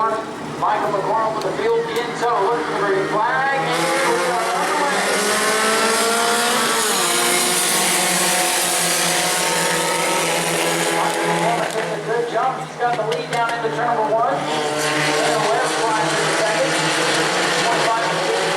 Michael McCormick with the field in tow. Look for the green flag, and we are underway. Michael McCormick doing a good job. He's got the lead down into turn number 1. And Webb flies in second. 25 to 50.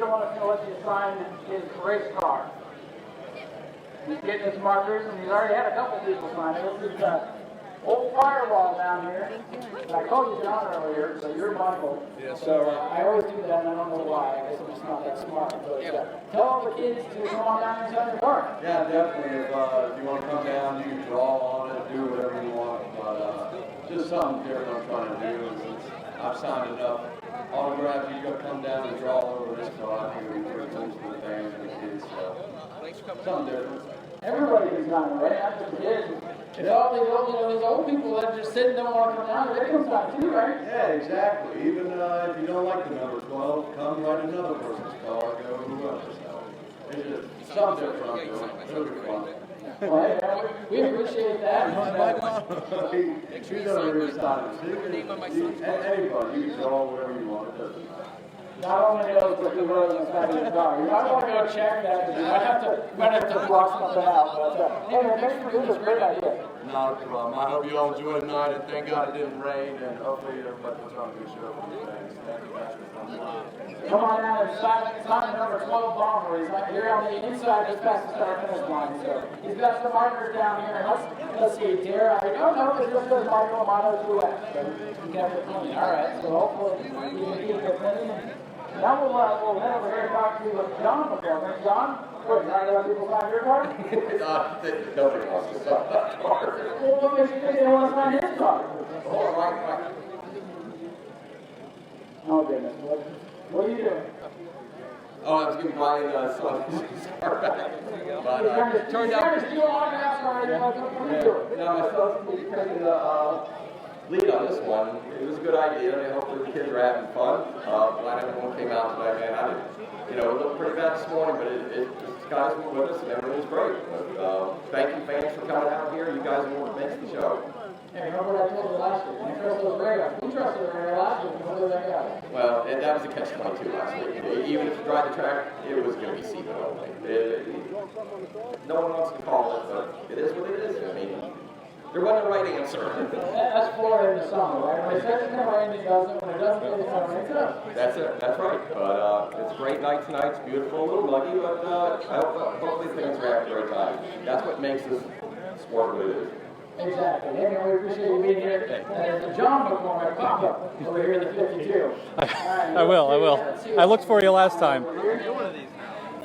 the one that's going to let you sign his race car. He's getting his markers, and he's already had a couple people sign it. This is old firewall down here. And I called you John earlier, so you're Michael. Yes, so I always do that, and I don't know why. I guess I'm just not that smart. But tell all the kids to come on down and sign your car. Yeah, definitely. If you want to come down, you can draw on it, do whatever you want. But just something different I'm trying to do. Since I've signed enough autographs, you got to come down and draw over this car. I think it'll be pretty cool for the fans and the kids. So something different. Everybody can sign it, right? Not just the kids. It's all these old, these old people that are just sitting don't want to come down. They can sign too, right? Yeah, exactly. Even if you don't like the number 12, come write another person's car, go whoever. So it's just something different I'm doing. It'll be fun. Well, we appreciate that. She's on the side. Anybody, you can draw whatever you want. It doesn't matter. Not only those, but the road on the side of the car. You might want to go check that, because you might have to block something out. But, hey, man, thanks for doing this. Great idea. Not a problem. I hope you all enjoy the night, and thank God it didn't rain, and hopefully everybody puts on a good show for you guys. Come on out and sign the number 12 bomber. He's like here on the inside, just past the start finish line. So he's got some markers down here. Let's see, Dare. I don't know if it just says Michael Amato 2X. So you kept it clean. All right. So hopefully you can keep it clean. Now we'll head over here and talk to John before. John, what, not let people sign your car? Nobody wants to sign that car. Well, what makes you think they want to sign his car? Oh, right. Oh, goodness. What are you doing? Oh, I was giving my son his car back. But it turned out... You're steal autographs already. What are you doing? No, my son's taking the lead on this one. It was a good idea, and hopefully the kids are having fun. Glad everyone came out tonight, man. I didn't, it looked pretty bad this morning, but the guys were with us, and everything was great. But thank you, fans, for coming out here. You guys are what makes the show. Hey, remember what I told you last year? You trust those radars. We trusted the radar last year. What did they got? Well, that was a catch-22 last week. Even if you drive the track, it was going to be seated only. No one wants to call it, but it is what it is. I mean, there wasn't a right answer. That's Florida in the summer, right? When it says it's going to rain, it doesn't. When it doesn't, it's going to rain, it does. That's it. That's right. But it's a great night tonight. It's beautiful. A little muggy, but hopefully things are having a great time. That's what makes this sport what it is. Exactly. Hey, we appreciate you being here. John McCormick, pop up over here in the 52. I will. I looked for you last time.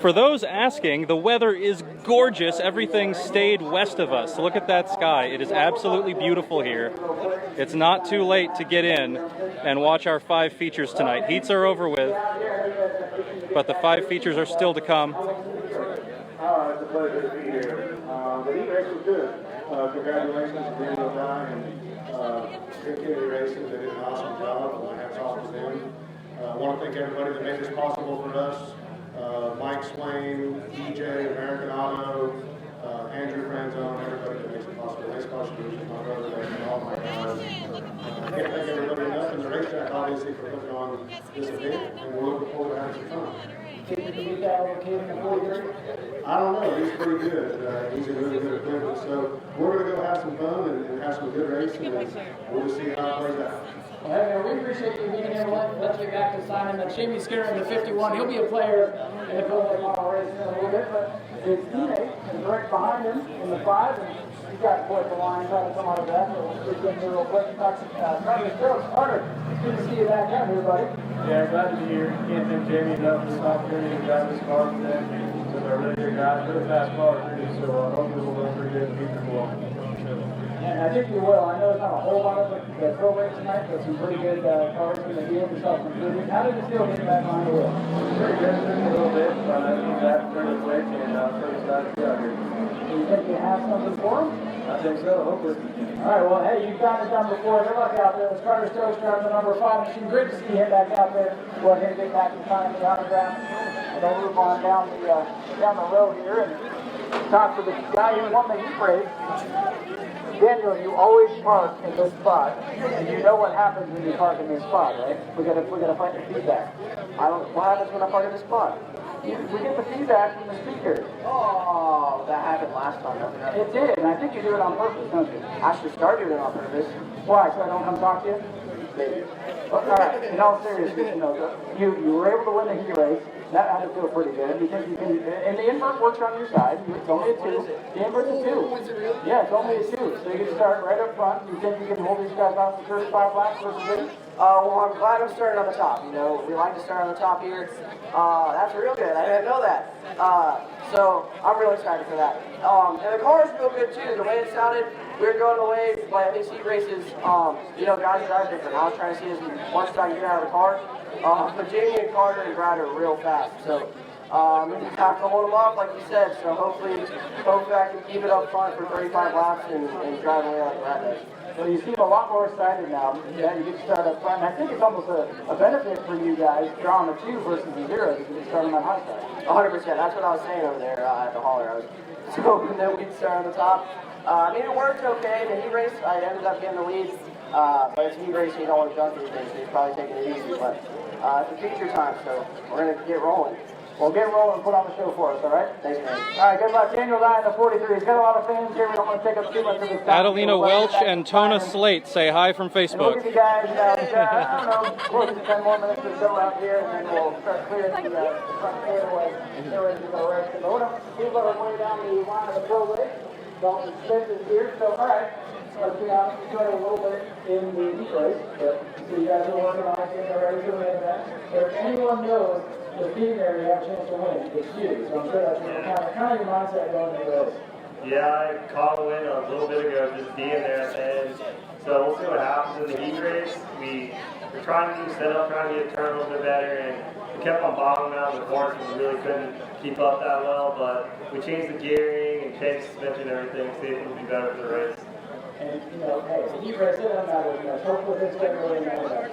For those asking, the weather is gorgeous. Everything stayed west of us. Look at that sky. It is absolutely beautiful here. It's not too late to get in and watch our 5 features tonight. Heats are over with, but the 5 features are still to come. It's a pleasure to be here. The heat race was good. Congratulations to Danny O'Brien and Chequered Racing. They did an awesome job. Hats off to them. I want to thank everybody that made this possible for us. Mike Swain, DJ, American Auto, Andrew Franzone, everybody that makes it possible. Race Car Solutions, my brother, and all my guys. I can't thank everybody enough, and the racetrack obviously for putting on this event, and we're looking forward to having some fun. I don't know, he's pretty good. He's a really good equipment. So we're going to go have some fun and have some good racing, and we'll just see how it plays out. Well, hey, we appreciate you being here. Let's get back to signing the Jimmy Skinner in the 51. He'll be a player in the Philip Model race in a little bit, but his teammate is right behind him in the 5, and he's got to put the line trying to come out of that. So we'll just get him here real quick and talk to Carter. Good to see you back out here, buddy. Yeah, glad to be here. Can't thank Jamie enough for this opportunity to drive this car for them. So they're really good guys, really fast car too. So hopefully we'll run pretty good in the future for them. And I think you will. I know it's not a whole lot of the pro race tonight, but some pretty good cars in the field and stuff. How did it feel getting back behind the wheel? Pretty good, a little bit, but I think that's pretty quick and pretty excited to be out here. Do you think you have something for him? I think so, hopefully. All right, well, hey, you've gotten it done before. Good luck out there. It's Carter Stokes driving the number 5 machine. Great to see you back out there. Go ahead and get back and sign the autograph. And then move on down the road here and talk to the guy who won the heat race. Daniel, you always park in this spot, and you know what happens when you park in this spot, right? We gotta find the feedback. What happens when I park in this spot? We get the feedback from the speaker. Oh, that happened last time. It did, and I think you do it on purpose, don't you? I should start doing it on purpose. Why? So I don't come talk to you? Maybe. All right, in all seriousness, you were able to win the heat race. That had to feel pretty good. You think you can, and the invert works on your side. It's only a 2. The invert's a 2. Yeah, it's only a 2. So you can start right up front. You think you can hold these guys off the first 5 laps versus this? Well, I'm glad I'm starting on the top. We like to start on the top here. That's real good. I didn't know that. So I'm really excited for that. And the cars feel good too. The way it sounded, we were going away by these heat races. Guys drive different. I was trying to see as much as I can get out of the car. But Jamie and Carter and Brad are real fast. So we have to hold them off, like you said. So hopefully I can keep it up front for 35 laps and drive away like Brad does. Well, you seem a lot more excited now. Yeah, you get to start up front. And I think it's almost a benefit for you guys drawing a 2 versus a 0 because you can start on that high side. 100%. That's what I was saying over there at the hauler. I was hoping that we'd start on the top. It worked okay. The heat race, I ended up getting the lead. But it's a heat race, so you don't want to jump anything, so you're probably taking it easy. But it's a feature time, so we're going to get rolling. Well, get rolling and put on the show for us, all right? Thanks, man. All right, good luck. Daniel Dye in the 43. He's got a lot of fans here. We don't want to take up too much of his time. Adelina Welch and Tona Slate say hi from And we'll Facebook. give you guys, I don't know, close to 10 more minutes or so out here, and then we'll start clearing the front fairway. Get ready to go right. But we're going way down the line of the pro race. Dalton Smith is here, so all right. Let's be honest, we started a little bit in the heat race, but so you guys are working on it, getting ready for the main event. But if anyone knows the feeding area you have a chance to win, it's you. So I'm sure that's kind of your mindset going into this. Yeah, I caught a win a little bit ago, just being there at the end. So we'll see what happens in the heat race. We're trying to do setup, trying to get it turned a little bit better, and we kept on bottoming out of the course and we really couldn't keep up that well, but we changed the gearing and changed suspension and everything, see if it would be better for the race. And, hey, it's a heat race, it doesn't matter. Hopefully this doesn't really matter.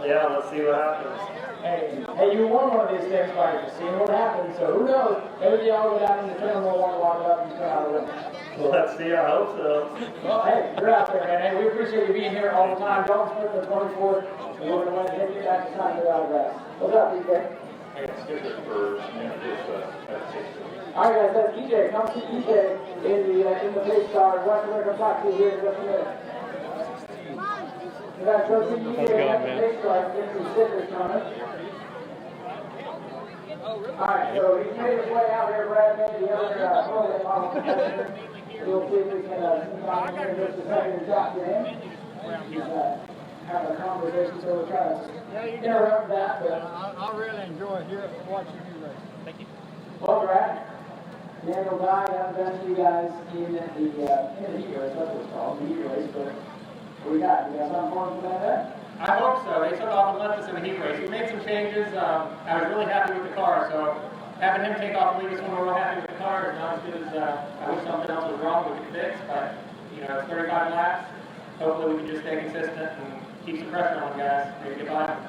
Yeah, let's see what happens. Hey, you won one of these things by seeing what happens, so who knows? Maybe y'all go down in the film will want to walk it up and come out of the win. Well, let's see, I hope so. Well, hey, you're out there, man. Hey, we appreciate you being here all the time. Don't split the 24th. And we're going to take you back to time without a rest. What's up, EJ? All right, guys, that's EJ. Come see EJ in the pace car. Watch we're going to come talk to you here in just a minute. You guys go see EJ in the pace car and get some stickers from it. All right, so he's made his way out here, Brad, maybe the other program model competitor. We'll see if we can see on here in just a second and talk to him. Have a conversation, so we're trying to interrupt that. But I really enjoy watching you race. Thank you. well, Brad, Daniel Dye, I haven't done you guys in the heat race, that's what it's called, the heat race, but what we got? You got something for us tonight there? I hope so. They took off and left us in the heat race. We made some changes. I was really happy with the car, so having him take off and leave us when we're real happy with the car is not as good as I wish something else was wrong we could fix, but it's 35 laps. Hopefully we can just stay consistent and keep some pressure on the guys, maybe get by them.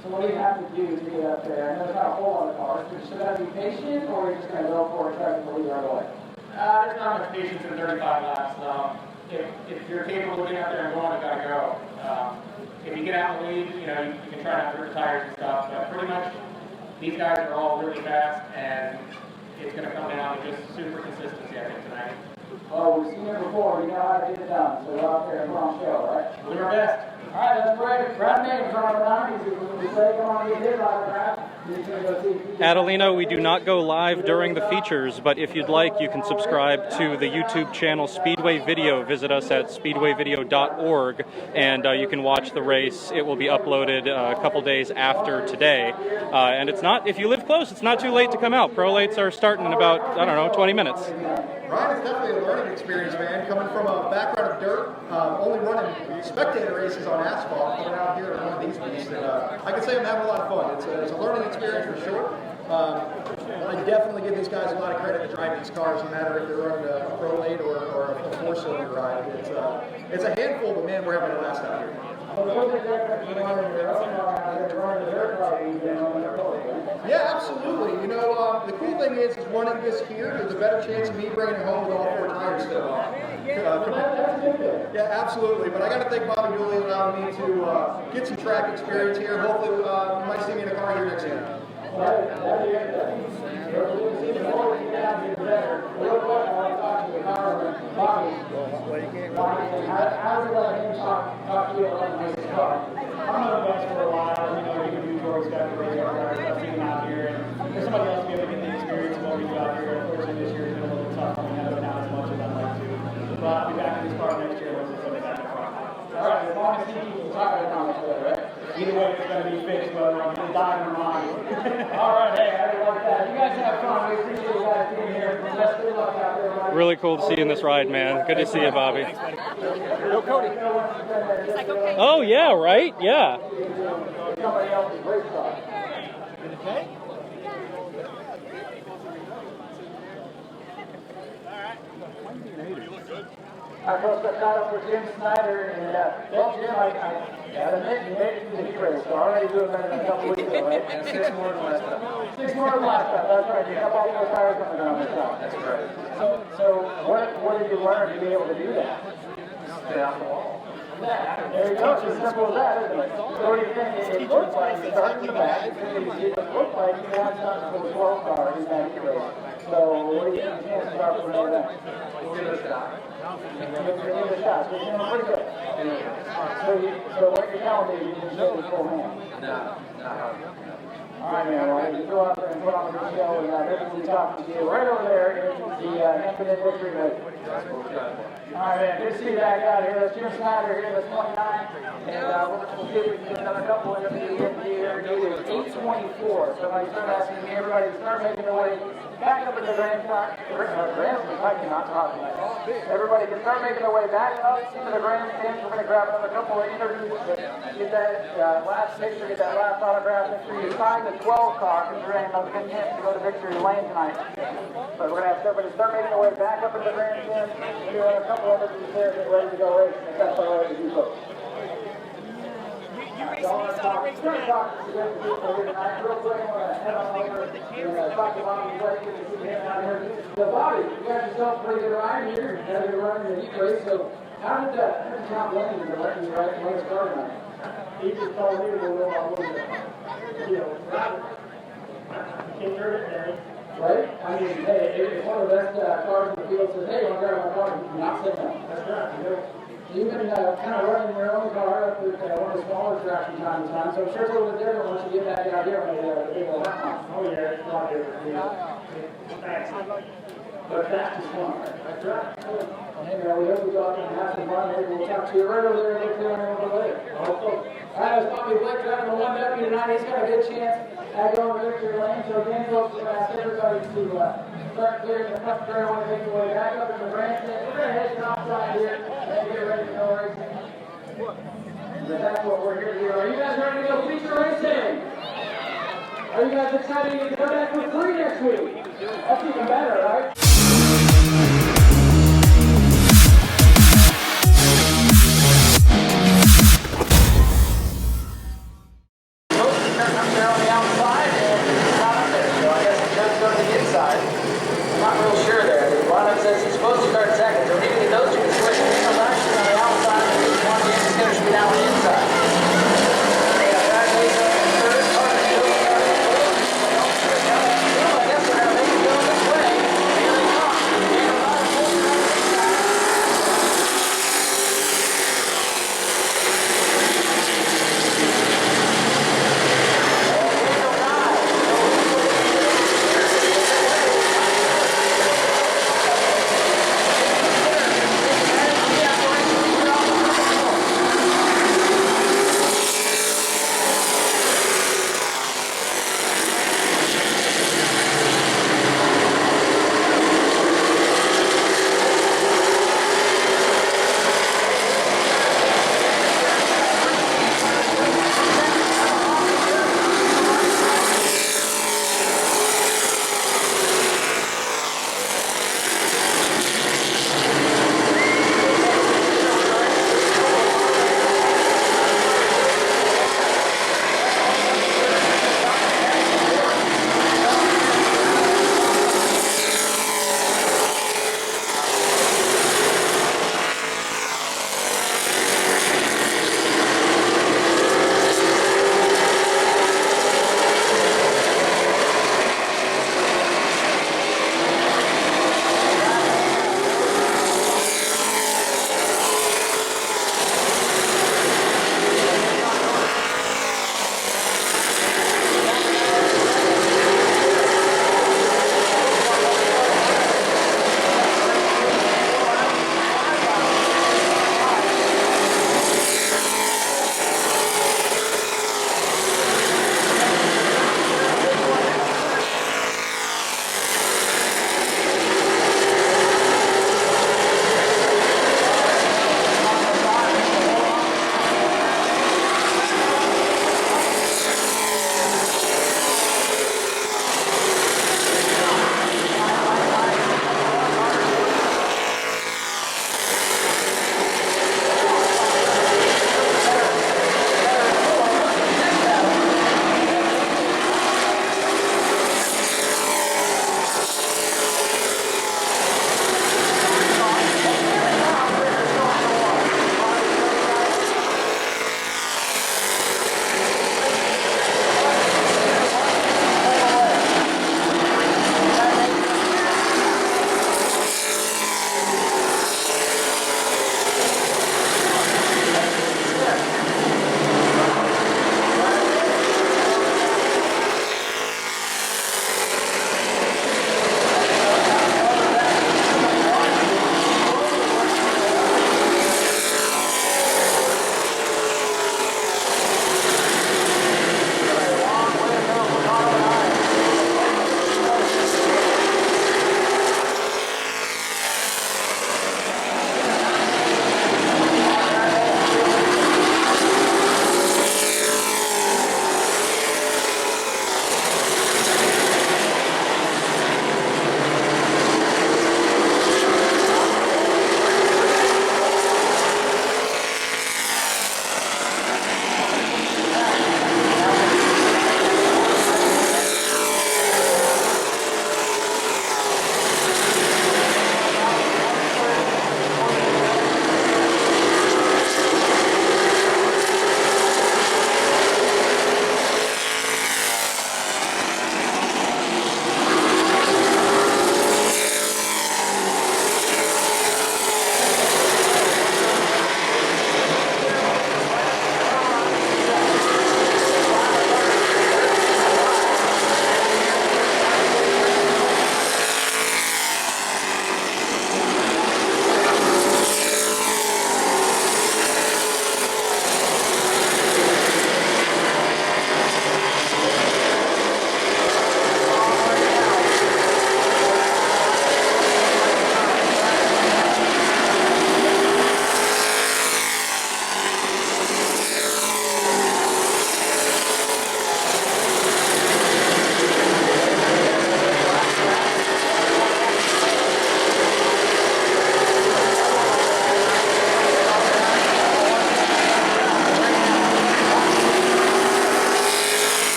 So what do you have to do to get up there? I know there's not a hole on the car, so should I be patient, or are you just going to go for it and try to lead right away? There's not much patience in 35 laps. If you're capable of getting out there and going, you got to go. If you get out in the lead, you can try not to hurt tires and stuff, but pretty much these guys are all really fast, and it's going to come down to just super consistency, I think, tonight. Oh, we've seen it before. We know how to get it done, so we're out there and put on show, right? We'll do our best. All right, that's great. Brad May from the 90s. We say, come on, get hit by the Brad. Adelina, we do not go live during the features, but if you'd like, you can subscribe to the YouTube channel Speedway Video. Visit us at speedwayvideo.org, and you can watch the race. It will be uploaded a couple days after today. And it's not, if you live close, it's not too late to come out. Prolates are starting in about, I don't know, 20 minutes. Ryan, it's definitely a learning experience, man. Coming from a background of dirt, only running spectator races on asphalt, coming out here to one of these beasts. And I can say I'm having a lot of fun. It's a learning experience for sure. I definitely give these guys a lot of credit to driving these cars, no matter if they're running a Prolate or a four-cylinder ride. It's a handful, but man, we're having a blast out here. Yeah, absolutely. The cool thing is running this here, there's a better chance of me bringing it home with all four tires still on. Yeah, absolutely. But I got to thank Bob and Julie allowing me to get some track experience here. Hopefully, you might see me in a car here next year. How's it let him talk to you about this car? I'm going to us for a while. You know, we can do George's got the radio drivers. I've seen them out here, and there's somebody else to be able to get the experience of what we do out here. Unfortunately, this year has been a little bit tough. We haven't been out as much as I'd like to. But I'll be back in this car next year once it's something back in front. All right, as long as he keeps talking about it, right? Either way, it's going to be fixed, but I'm going to die in my mind. All right, hey, I like that. You guys have fun. We appreciate you guys being here. Best of luck out there, buddy. Really cool to see you in this ride, man. Good to see you, Bobby. Yo, Cody. Oh, yeah, right? Yeah. Somebody else's race car. I posted a title for Jim Snyder, and well, Jim, I admit you made it to the heat race, so already doing better than a couple weeks ago, right? And 6 more than last time. 6 more than last time, that's right. You have all those tires on the ground this time. That's right. So what did you learn to be able to do that? Stay off the wall. There you go, it's as simple as that, isn't it? So what do you think? It looks like you started in the back, it looks like you had something for the 12 car in that heat race. So what do you think the chances are for that? We'll give it a shot. Give it a shot. You're doing pretty good. So what you're telling me, you didn't show the full hand? No, not hard. All right, man. Well, you go out there and put on the show, and maybe we'll be talking to you right over there in the Infinite Victory Race. All right, man. Good to see you back out here. That's Jim Snyder here. That's 29. And we'll see if we can get another couple in the here. It is 8:24. So I start asking everybody to start making their way back up in the grandstand. I cannot talk tonight. Everybody can start making their way back up into the grandstand. We're going to grab another couple of interviews. Get that last picture, get that last autograph. Make sure you sign the 12 car because we're going to have a good chance to go to victory lane tonight. So we're going to have everybody start making their way back up into the grandstand. We're going to have a couple of interviews there, get ready to go racing. If that's all right with you folks. You racing these auto race Real quick, I want to head on over and talk to Bobby. So Bobby, you got yourself a pretty good ride here. You're running the heat race. So how did John Blaney let you ride the car tonight? He just told me to go on with it. You know, can't turn it down. Right? I mean, hey, if one of the best cars in the field says, hey, you want to drive my car, you cannot say no. That's right. You know, You've been kind of running your own car up at one of the smaller tracks from time to time, so I'm sure it's a little bit different once you get back out here on the big old round. oh yeah, it's a lot different. You know, fast. But fast is fun. That's right. Hey, man, we hope we go out there and have some fun. Maybe we'll talk to you right over there and look down there a little later. I hope so. All right, it's Bobby Blake driving the 1W tonight. He's got a good chance at going to victory lane. So again, folks, we're going to ask everybody to start clearing the front turn when they make their way back up in the grandstand. We're going to head outside here and get ready to go racing. But that's what we're here to do. Are you guys ready to go feature racing? Are you guys excited to come back for free next week? That's even better, right?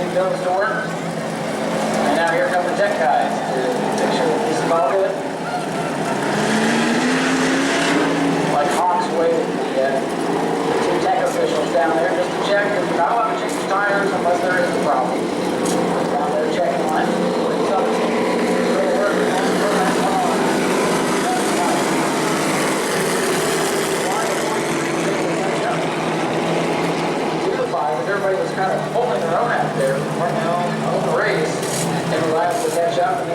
getting those to work. And now here come the tech guys to make sure that this is all good. Like Hawks waited the two tech officials down there just to check, because you're not allowed to change tires unless there is a problem. Down there checking on it. Everybody was kind of holding their own out there, right now, on the race, and we're liable to catch up.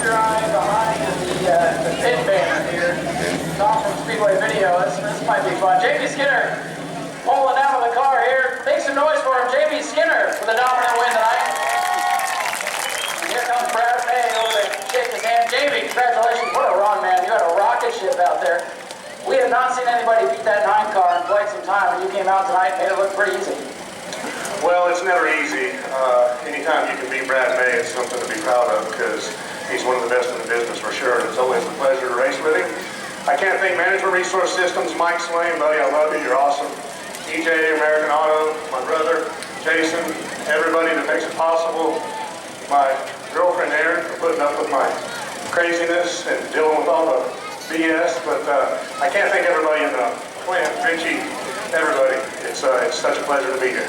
your eye behind the pit banner here. Smyrna Speedway video. This might be fun. JB Skinner pulling out of the car here. Make some noise for him, JB Skinner, for the dominant win tonight. And here comes Brad May over to shake his hand. JB, congratulations. What a run, man. You had a rocket ship out there. We have not seen anybody beat that 9 car in quite some time, and you came out tonight and made it look pretty easy. Well, it's never easy. Anytime you can beat Brad May, it's something to be proud of because he's one of the best in the business for sure. And it's always a pleasure to race with him. I can't thank Management Resource Systems, Mike Swain, buddy, I love you, you're awesome. EJ, American Auto, my brother, Jason, everybody that makes it possible. My girlfriend Erin for putting up with my craziness and dealing with all the BS, but I can't thank everybody in the plant, Richie, everybody. It's such a pleasure to be here.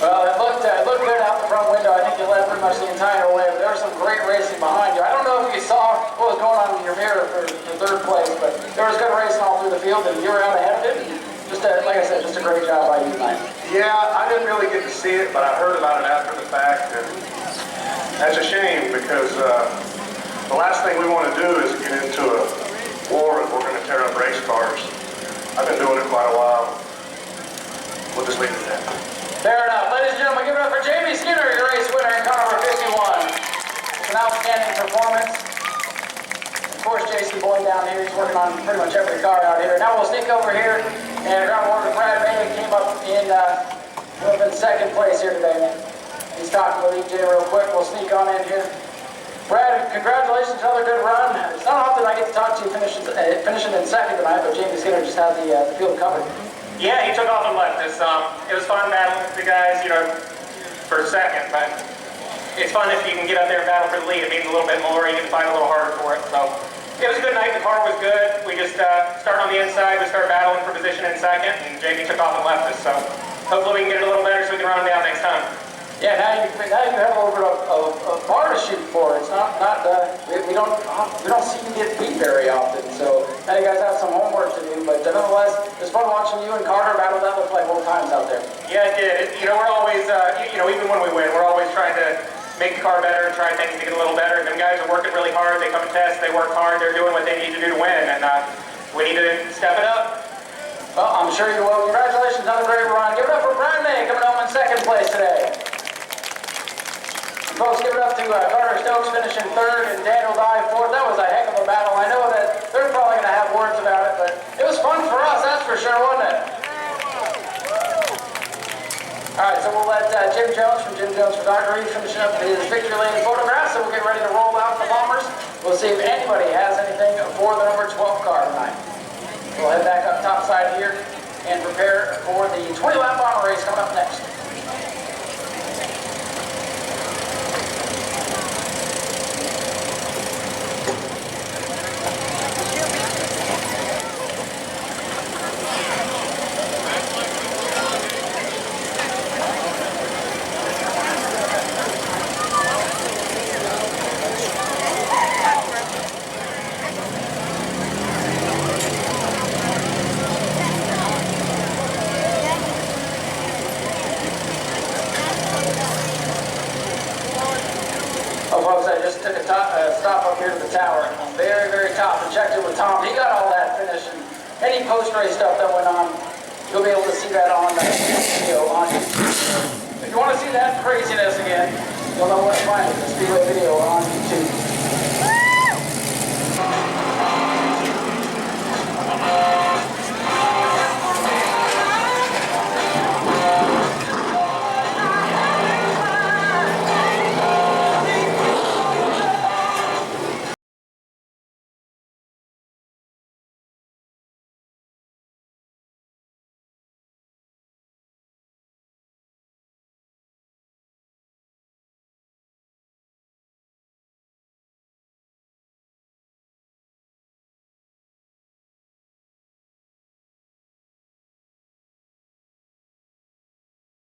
Well, it looked good out the front window. I think you led pretty much the entire way, but there was some great racing behind you. I don't know if you saw what was going on in your mirror for 3rd place, but there was good racing all through the field, and you were out ahead of it. Like I said, just a great job by you tonight. Yeah, I didn't really get to see it, but I heard about it after the fact, and that's a shame because the last thing we want to do is get into a war if we're going to tear up race cars. I've been doing it quite a while. We'll just leave it at that. Fair enough. Ladies and gentlemen, give it up for JB Skinner, your race winner in car number 51. It's an outstanding performance. Of course, JC Boyd down here, he's working on pretty much every car out here. Now we'll sneak over here and ground order Brad May came up in 2nd place here today. He's talking with EJ real quick. We'll sneak on in here. Brad, congratulations, another good run. It's not often I get to talk to you finishing in 2nd tonight, but JB Skinner just had the field covered. Yeah, he took off and left us. It was fun battling with the guys, for 2nd, but it's fun if you can get up there and battle for the lead. It means a little bit more. You can fight a little harder for it. So it was a good night. The car was good. We just started on the inside. We started battling for position in 2nd, and JB took off and left us. So hopefully we can get it a little better so we can run him down next time. Yeah, now you have a little bit of bar to shoot for. It's not we don't see you get beat very often. So now you guys have some homework to do. But nonetheless, it's fun watching you and Carter battle that look like both times out there. Yeah, it did. We're always even when we win, we're always trying to make the car better and try things to get a little better. Them guys are working really hard. They come and test. They work hard. They're doing what they need to do to win, and we need to step it up. Well, I'm sure you will. Congratulations on a great run. Give it up for Brad May coming home in 2nd place today. Folks, give it up to Carter Stokes finishing 3rd and Daniel Dye 4th. That was a heck of a battle. I know that they're probably going to have words about it, but it was fun for us, that's for sure, wasn't it? All right, so we'll let Jim Jones from Jim Jones Photography finish up his victory lane photographs, and we'll get ready to roll out the bombers. We'll see if anybody has anything for the number 12 car tonight. We'll head back up top side here and prepare for the 20-lap bomber race coming up next. Stop up here to the tower, very, very top, and checked it with Tom. He got all that finished, and any post-race stuff that went on, you'll be able to see that on the video on YouTube. If you want to see that craziness again, you'll know where to find it, the Speedway video on YouTube.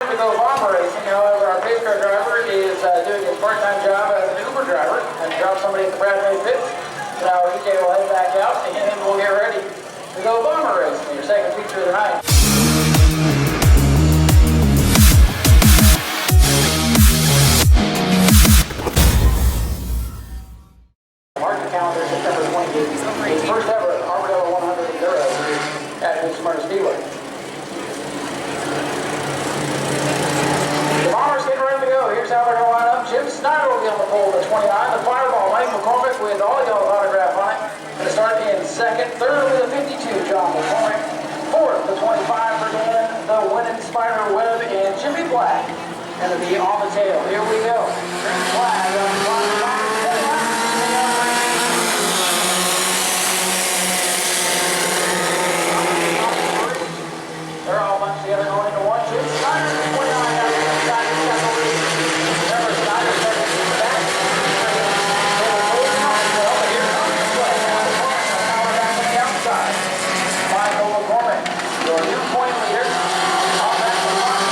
To go bomber racing, however, our pace car driver is doing his part-time job as an Uber driver and drops somebody at the Brad May pits. So now EJ will head back out and we'll get ready to go bomber racing, your 2nd feature of the night. calendar September 28th. His first ever Armadillo 100 Enduro at the Smyrna Speedway. The Mohr's getting ready to go. Here's how they're going to line up. Jim Snyder will be on the pole at 29. The Fireball, Mike McCormick with all y'all's autograph on it. Going to start in second. Third will be the 52, John McCormick. Fourth, the 25 for Dan, the winning Spider Webb, and Jimmy Black. Going to be on the tail. Here we go. Green flag on the front. They're all bunched together going into one. Jim Snyder, 29 out of the side. Remember, Snyder started in the back. They were both coming, but here comes the play. Now the corner, power back on the outside. Michael McCormick, your new point leader. Off back to the front.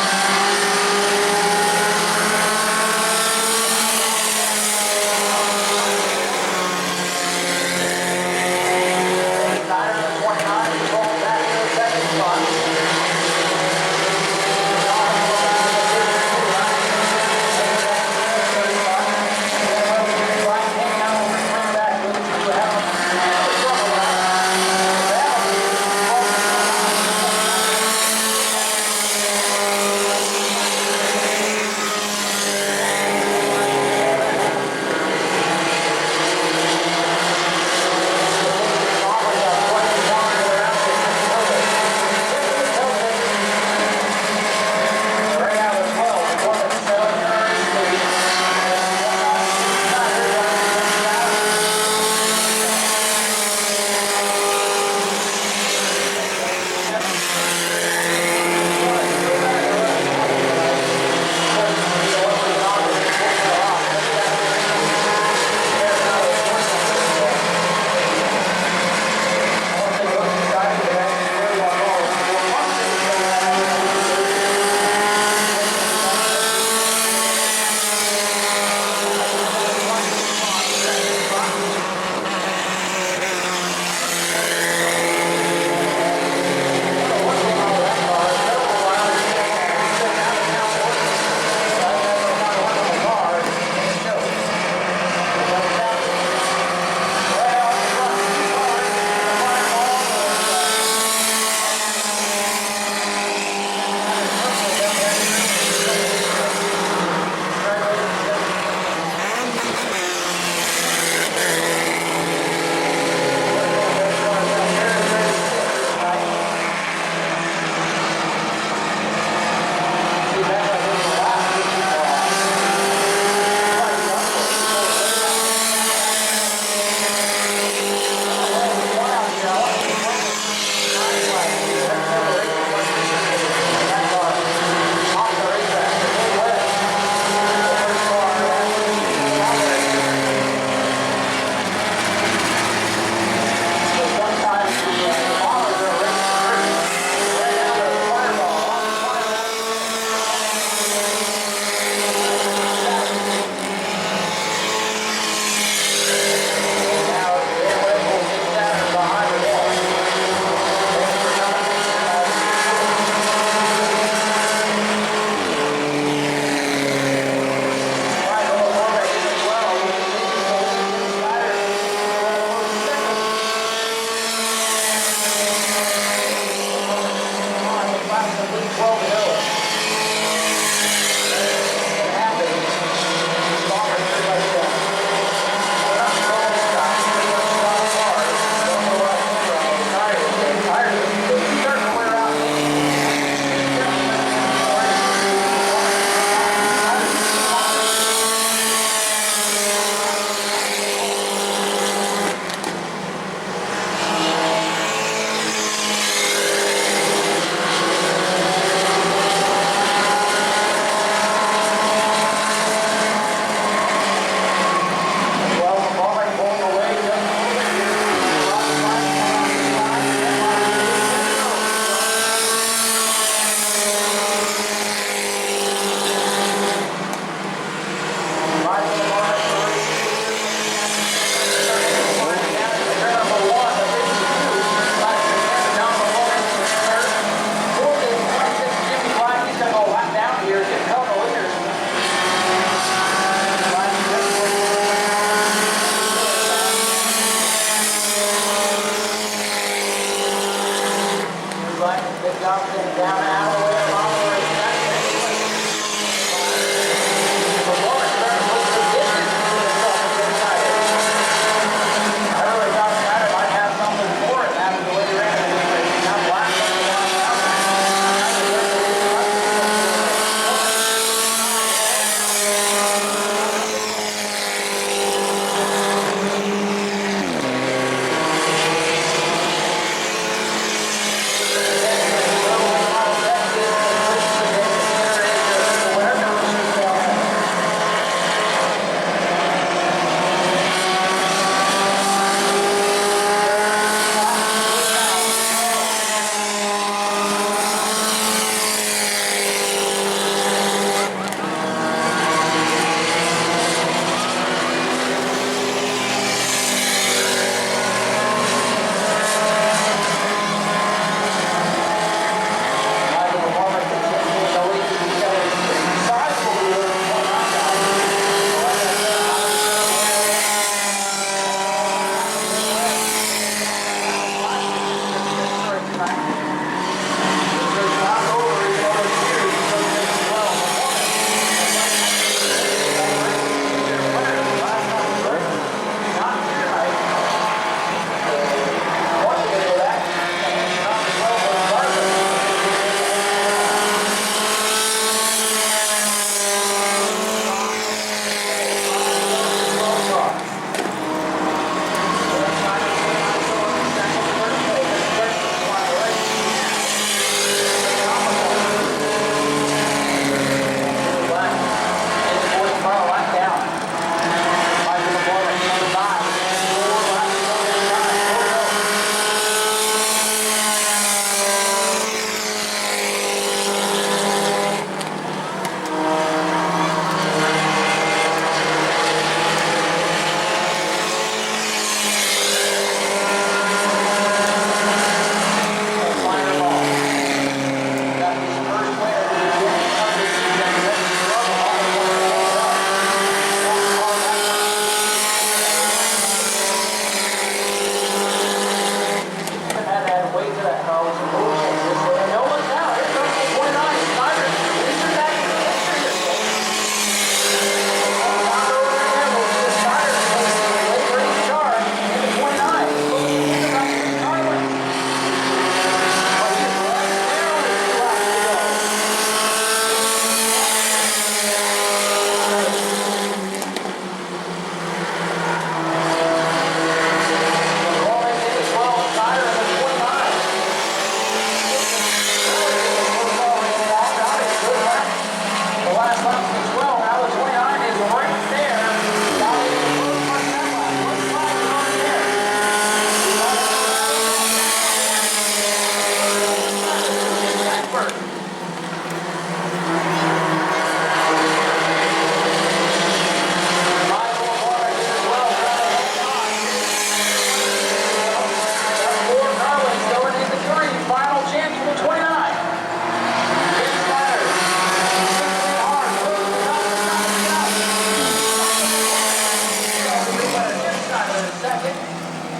second.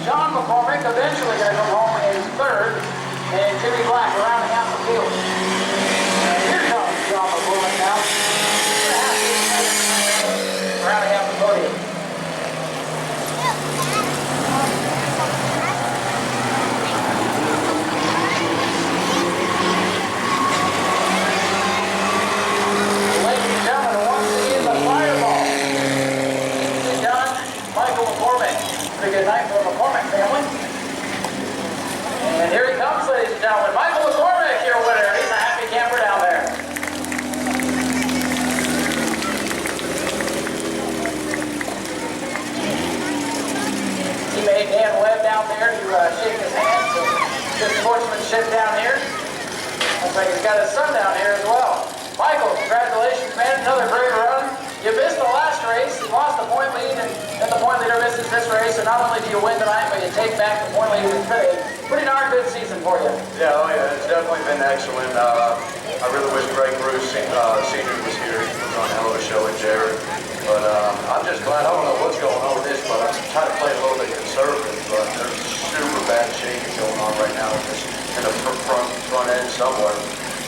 John McCormick eventually going to come home in third. And Jimmy Black rounding out the field. And here comes John McCormick now. Rounding out the podium. Ladies and gentlemen, once again, the fireball. John Michael McCormick. Pretty good night for the McCormick family. And here he comes, ladies and gentlemen. Michael McCormick, your winner. He's a happy camper down there. Teammate Dan Webb down there to shake his hand. So good sportsmanship down here. Looks like he's got his son down here as well. Michael, congratulations, man. Another great run. You missed the last race. You lost the point lead, and then the point leader misses this race. And not only do you win tonight, but you take back the point lead today. Pretty darn good season for you. Yeah, oh yeah, it's definitely been excellent. I really wish Greg Bruce Sr. was here. He was on a hell of a show with Jared. But I'm just glad. I don't know what's going on with this, but I'm trying to play a little bit conservative. But there's super bad shaking going on right now, just in the front end somewhere.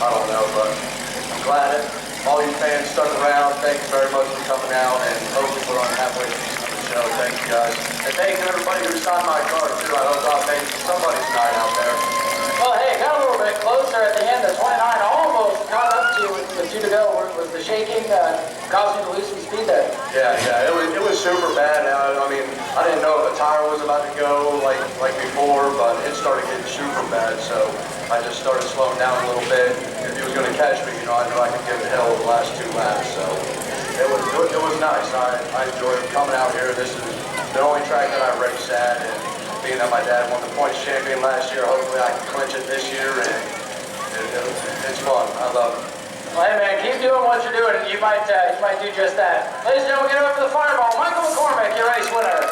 I don't know, but I'm glad that all you fans stuck around. Thank you very much for coming out, and hopefully we're on halfway decent of the show. Thank you guys. And thank you everybody who signed my card too. I hope I made somebody's night out there. Well, hey, got a little bit closer at the end. The 29 almost caught up to you with 2 to go. Was the shaking causing you to lose some speed there? Yeah, it was super bad. I mean, I didn't know if the tire was about to go like before, but it started getting super bad. So I just started slowing down a little bit. If he was going to catch me, you know, I knew I could give it hell the last 2 laps. So it was nice. I enjoyed coming out here. This is the only track that I race at, and being that my dad won the points champion last year, hopefully I can clinch it this year, and it's fun. I love it. Well, hey man, keep doing what you're doing, and you might do just that. Ladies and gentlemen, get over to the fireball. Michael McCormick, your race winner.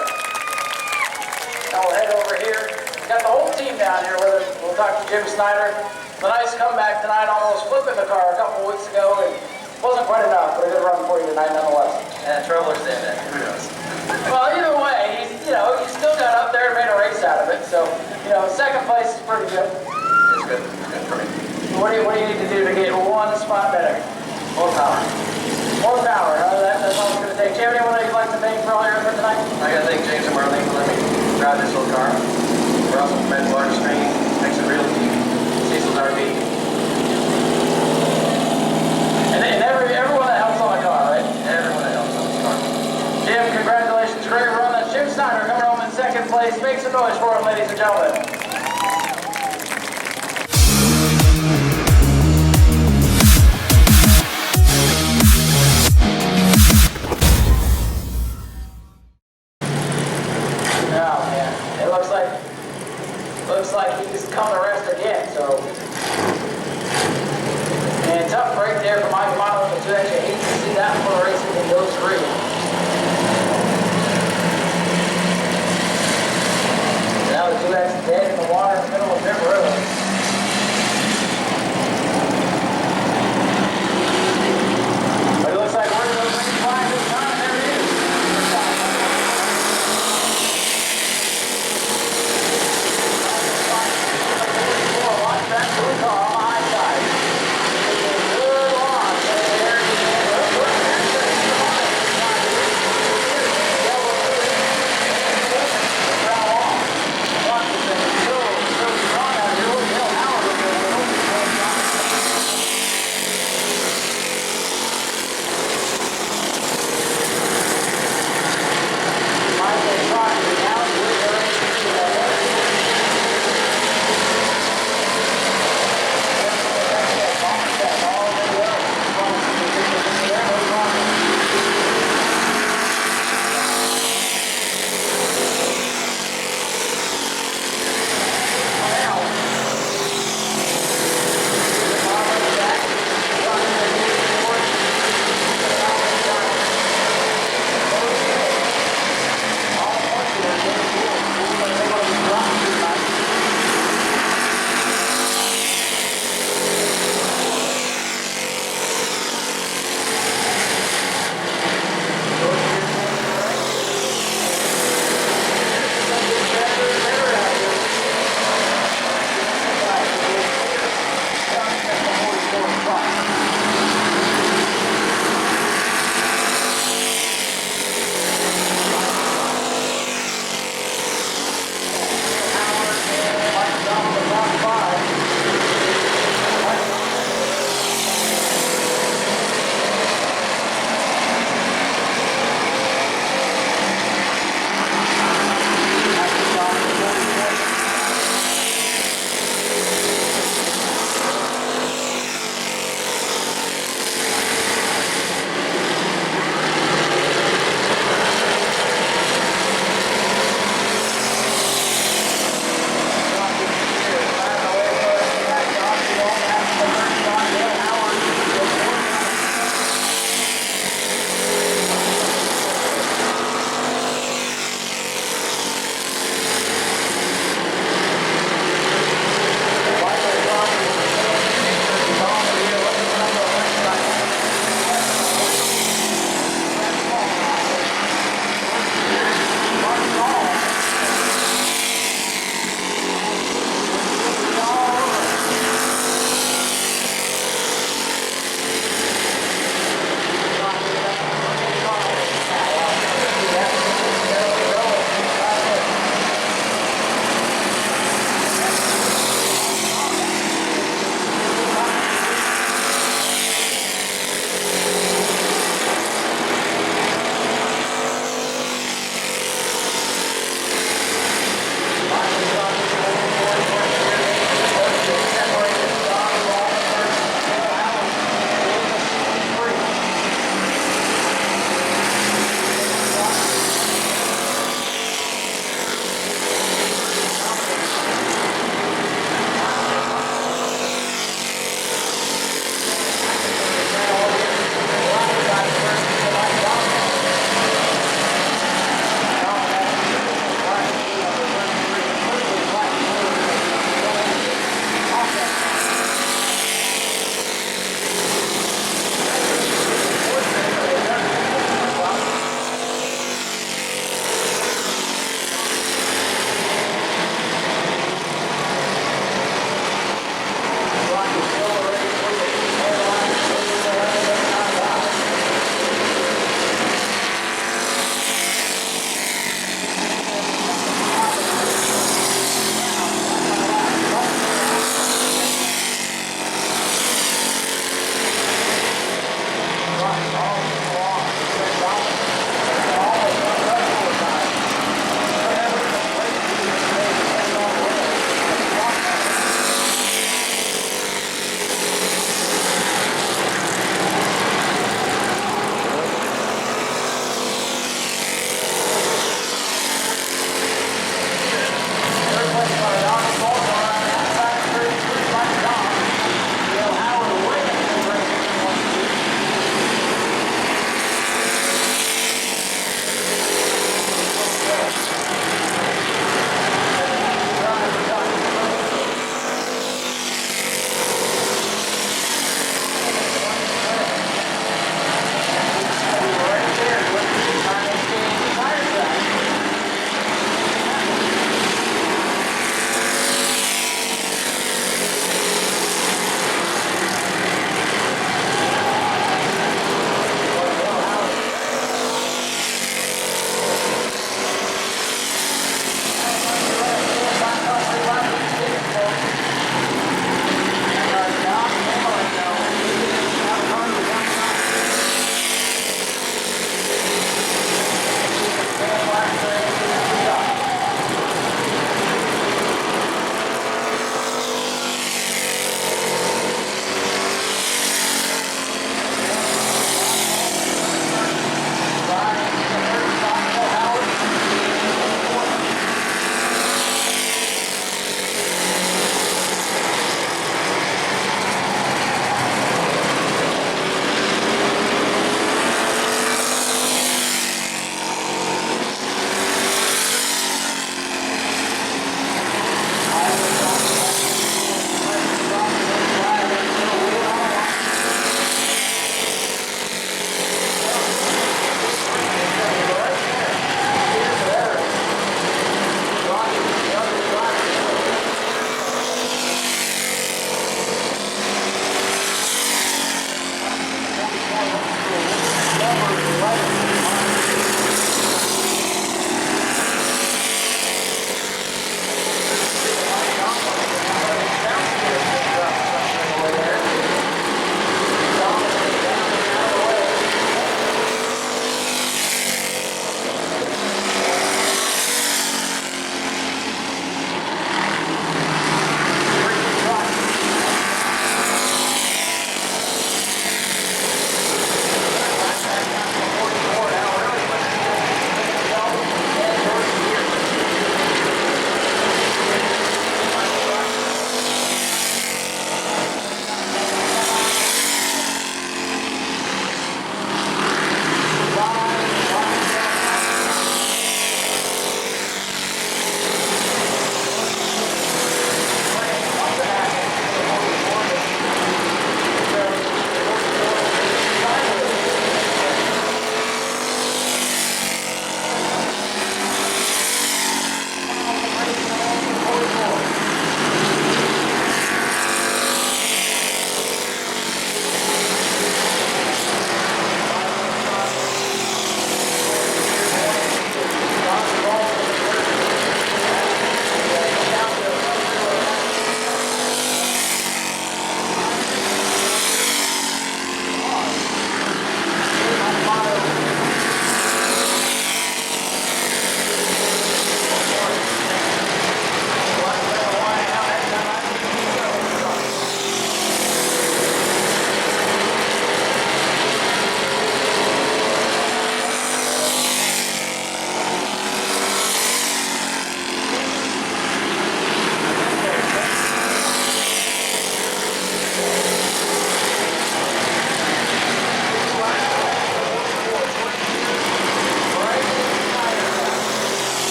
Now we'll head over here. Got the whole team down here with us. We'll talk to Jim Snyder. The nice comeback tonight, almost flipping the car a couple weeks ago, and wasn't quite enough, but a good run for you tonight nonetheless. And Traveler's in it. Who knows? Well, either way, he still got up there and made a race out of it. So, second place is pretty good. It's good. It's good for me. What do you need to do to get one spot better? More power. More power. That's all it's going to take. Do you have anyone that you'd like to thank for all your effort tonight? I gotta thank James and Marlene for letting me drive this little car. We're also from Large Screen. Thanks to Real Team. Cecil's RV. And everyone that helps on the car, right? Everyone that helps on this car. Jim, congratulations. Great run. That's Jim Snyder coming home in second place. Make some noise for him, ladies and gentlemen. Oh, man. It looks like he's come to rest again, so. And tough break there for Mike Mano with the 2X. You hate to see that before the race even goes through. Now the 2X dead in the water in the middle of pit road. But it looks like we're going to make flying this time. There it is. Watch that blue car on the high side. Good launch. There he is.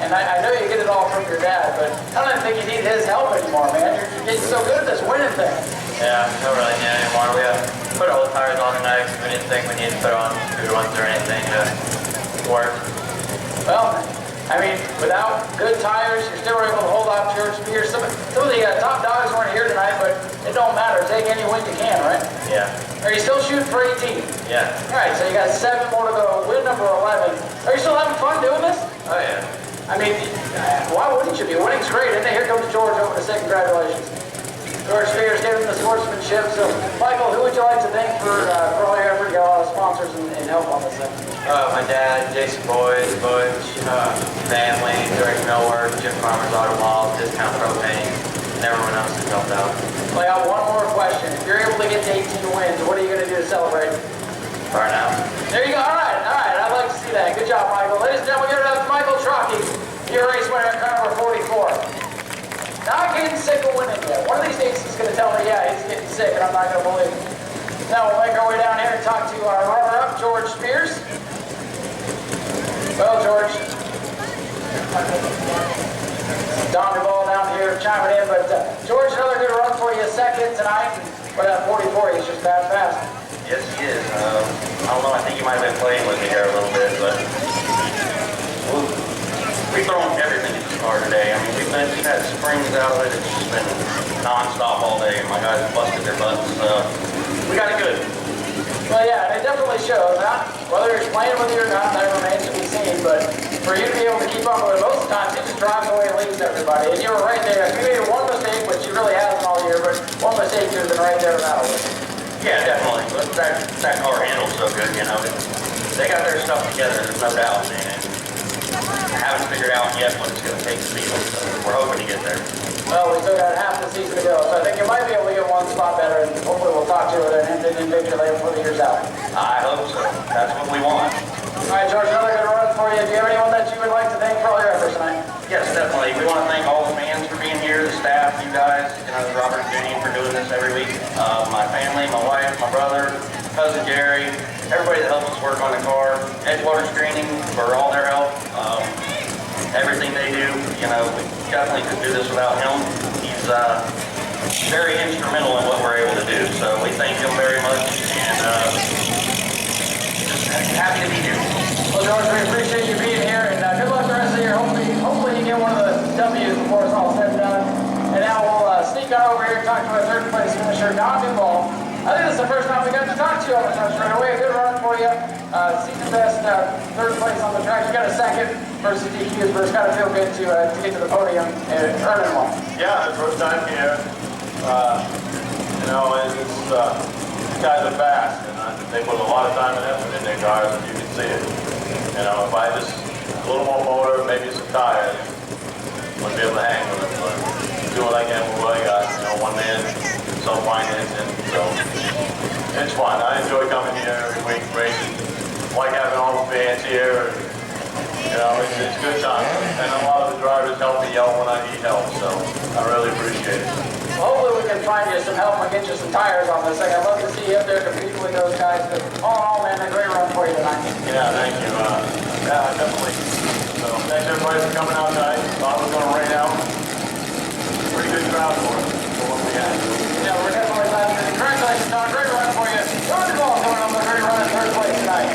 and I know you get it all from your dad, but I don't even think you need his help anymore, man. You're getting so good at this winning thing. Yeah, don't really need it anymore. We put all the tires on tonight. We didn't think we needed to put on food ones or anything to work. Well, I mean, without good tires, you're still able to hold off George Spears. Some of the top dogs weren't here tonight, but it don't matter. Take any win you can, right? Yeah. Are you still shooting for 18? Yeah. All right, so you got 7 more to go. Win number 11. Are you still having fun doing this? Oh, yeah. I mean, why wouldn't you be? Winning's great, isn't it? Here comes George over to say congratulations. George Spears gave him the sportsmanship. So, Michael, who would you like to thank for all your effort? You got a lot of sponsors and help on this thing. My dad, Jason Boyd, Butch, family, Direct Millwork, Jim Farmer's Auto Mall, Discount Propane, and everyone else who helped out. Well, I got one more question. If you're able to get to 18 wins, what are you going to do to celebrate? Right now. There you go. All right. I'd like to see that. Good job, Michael. Ladies and gentlemen, give it up to Michael Trockey, your race winner in car number 44. Not getting sick of winning yet. One of these days he's going to tell me, yeah, he's getting sick, and I'm not going to believe it. Now we'll make our way down here and talk to our runner-up, George Spears. Well, George, Don Duvall down here chiming in, but George, another good run for you, second tonight. But at 44, he's just that fast. Yes, he is. I don't know, I think you might have been playing with me here a little bit, but we've thrown everything at this car today. I mean, we've had springs out of it. It's just been non-stop all day. My guys busted their butts. We got it good. Well, yeah, and it definitely shows. Whether he's playing with you or not, that remains to be seen. But for you to be able to keep up with it, most of the times he just drives away and leaves everybody. And you were right there. You made one mistake, which you really hasn't all year, but one mistake you've been right there to battle with. Yeah, definitely. But that car handles so good, you know. They got their stuff together, there's no doubt. And I haven't figured out yet what it's going to take to beat them, so we're hoping to get there. Well, we still got half the season to go, so I think you might be able to get one spot better, and hopefully we'll talk to you with an Hinton in victory later before the year's out. I hope so. That's what we want. All right, George, another good run for you. Do you have anyone that you would like to thank for all your efforts tonight? Yes, definitely. We want to thank all the fans for being here, the staff, you guys, Robert and Jenny for doing this every week, my family, my wife, my brother, cousin Jerry, everybody that helps us work on the car, Edgewater Screening for all their help, everything they do. You know, we definitely couldn't do this without him. He's very instrumental in what we're able to do, so we thank him very much, and just happy to be here. Well, George, we appreciate you being here, and good luck the rest of the year. Hopefully you get one of the W's before it's all said and done. And now we'll sneak on over here and talk to our third place finisher, Don Duvall. I think this is the first time we got to talk to you on the touch right away. A good run for you. Season best third place on the track. You got a second versus DQs, but it's got to feel good to get to the podium and earn one. Yeah, the first time here. You know, these guys are fast, and they put a lot of time and effort in their cars, and you can see it. You know, if I just a little more motor, maybe some tires, wouldn't be able to hang with it. But do what I can with what I got. You know, one man, self-financing, so it's fun. I enjoy coming here every week, racing. Like having all the fans here. You know, it's good time. And a lot of the drivers help me out when I need help, so I really appreciate it. Well, hopefully we can find you some help and get you some tires on this thing. I'd love to see you up there competing with those guys. But all in all, man, a great run for you tonight. Yeah, thank you. Yeah, definitely. So thanks everybody for coming out tonight. Thought it was going to rain out. Pretty good crowd for us. For what we had. Yeah, we're definitely glad to hear. Congratulations on a great run for you. Don Duvall coming up with a great run in third place tonight.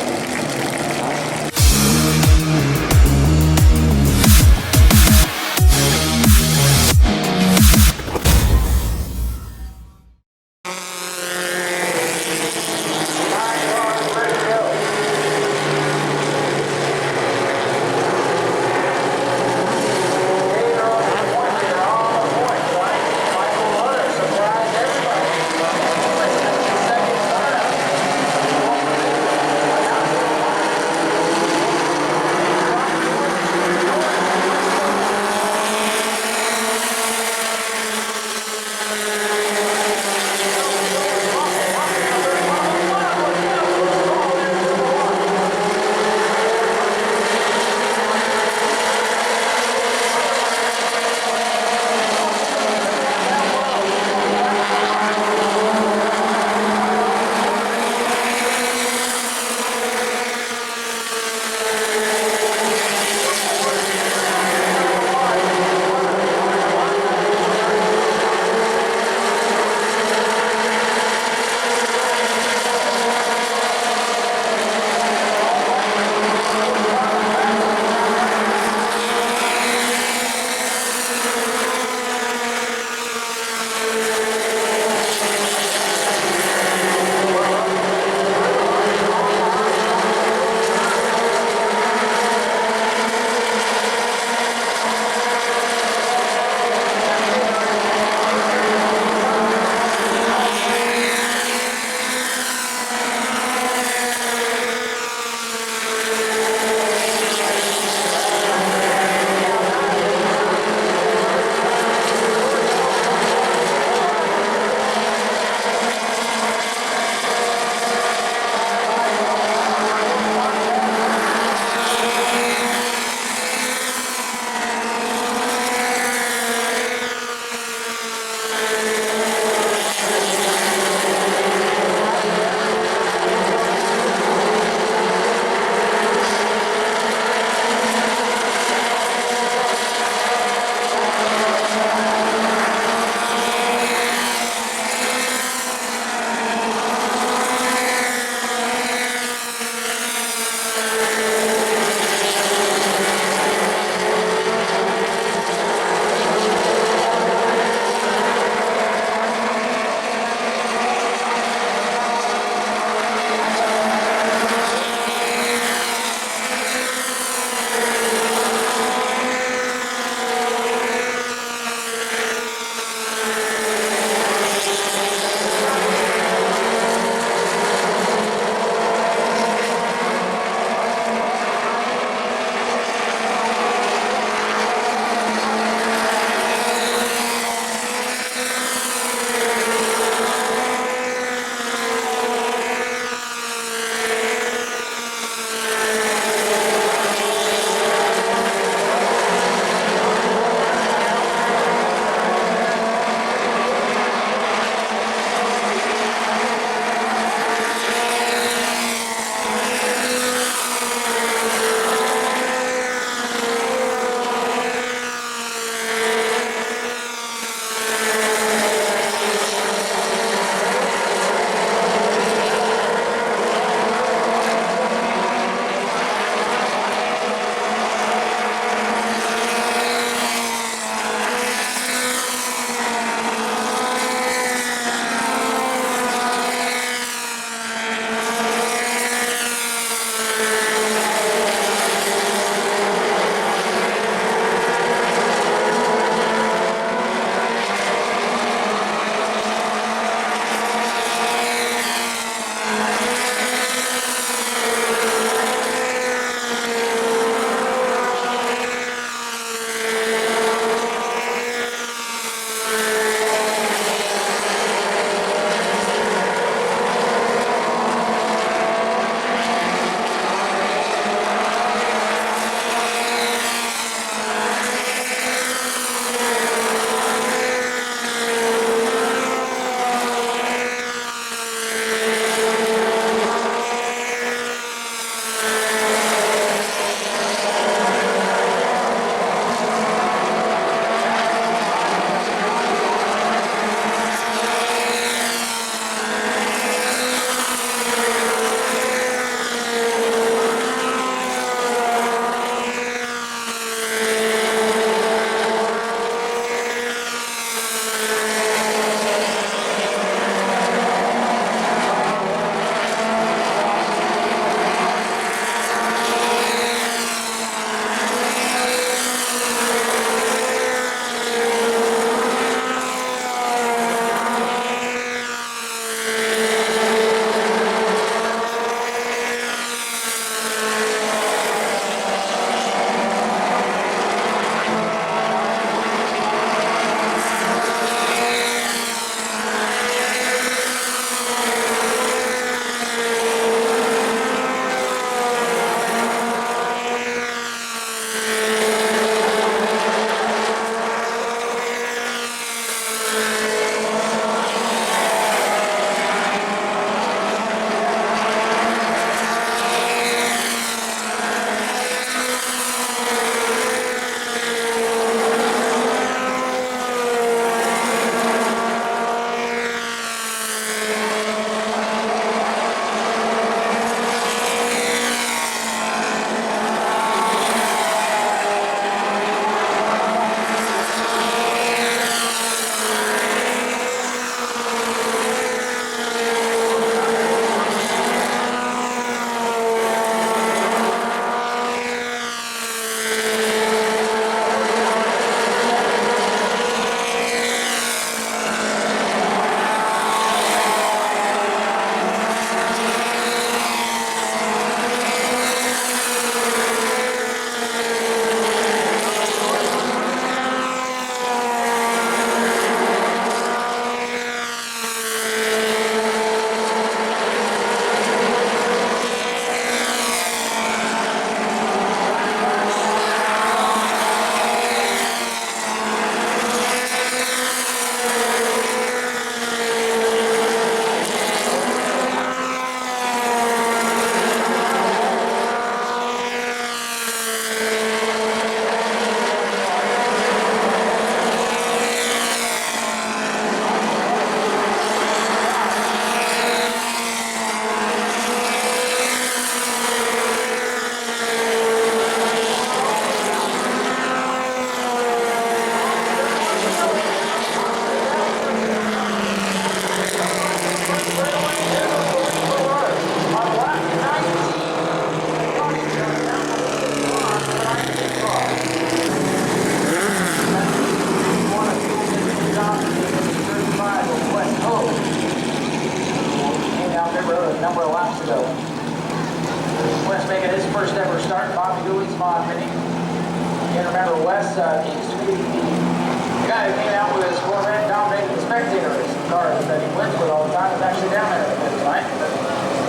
first ever start, Bobby Dooley's Mod Mini. You can remember Wes, he used to be the guy who came out with his Corvette dominating the spectator racing cars that he wins with all the time. Is actually down there tonight.